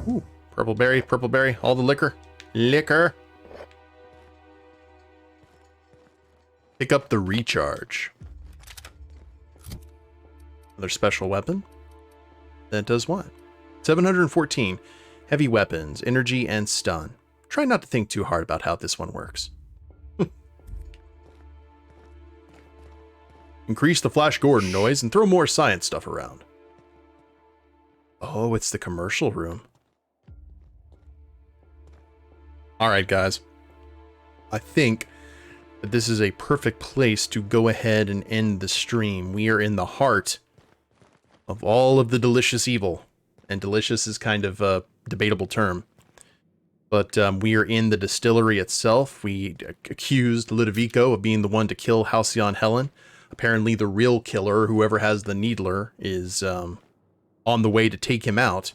Ooh, purple berry, all the liquor. Liquor. Pick up the recharge. Another special weapon. That does what? 714. Heavy weapons, energy, and stun. Try not to think too hard about how this one works. Increase the Flash Gordon noise and throw more science stuff around. Oh, it's the commercial room. Alright, guys. I think that this is a perfect place to go ahead and end the stream. We are in the heart of all of the delicious evil. And delicious is kind of a debatable term. But we are in the distillery itself. We accused Ludovico of being the one to kill Halcyon Helen. Apparently the real killer, whoever has the needler, is on the way to take him out.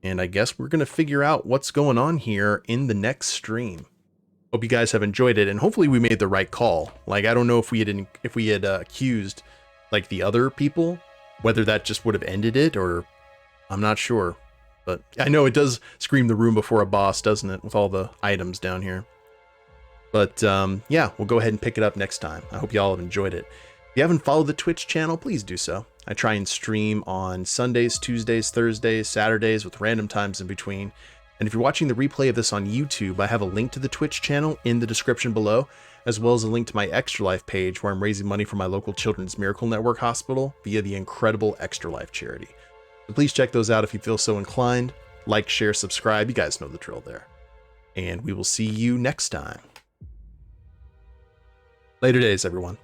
And I guess we're going to figure out what's going on here in the next stream. Hope you guys have enjoyed it, and hopefully we made the right call. Like, I don't know if we had accused like the other people, whether that just would have ended it, or I'm not sure. But I know it does scream the room before a boss, doesn't it, with all the items down here. But yeah, we'll go ahead and pick it up next time. I hope y'all have enjoyed it. If you haven't followed the Twitch channel, please do so. I try and stream on Sundays, Tuesdays, Thursdays, Saturdays with random times in between. And if you're watching the replay of this on YouTube, I have a link to the Twitch channel in the description below, as well as a link to my Extra Life page where I'm raising money for my local Children's Miracle Network hospital via the incredible Extra Life charity. So please check those out if you feel so inclined. Like, share, subscribe. You guys know the drill there. And we will see you next time. Later days, everyone.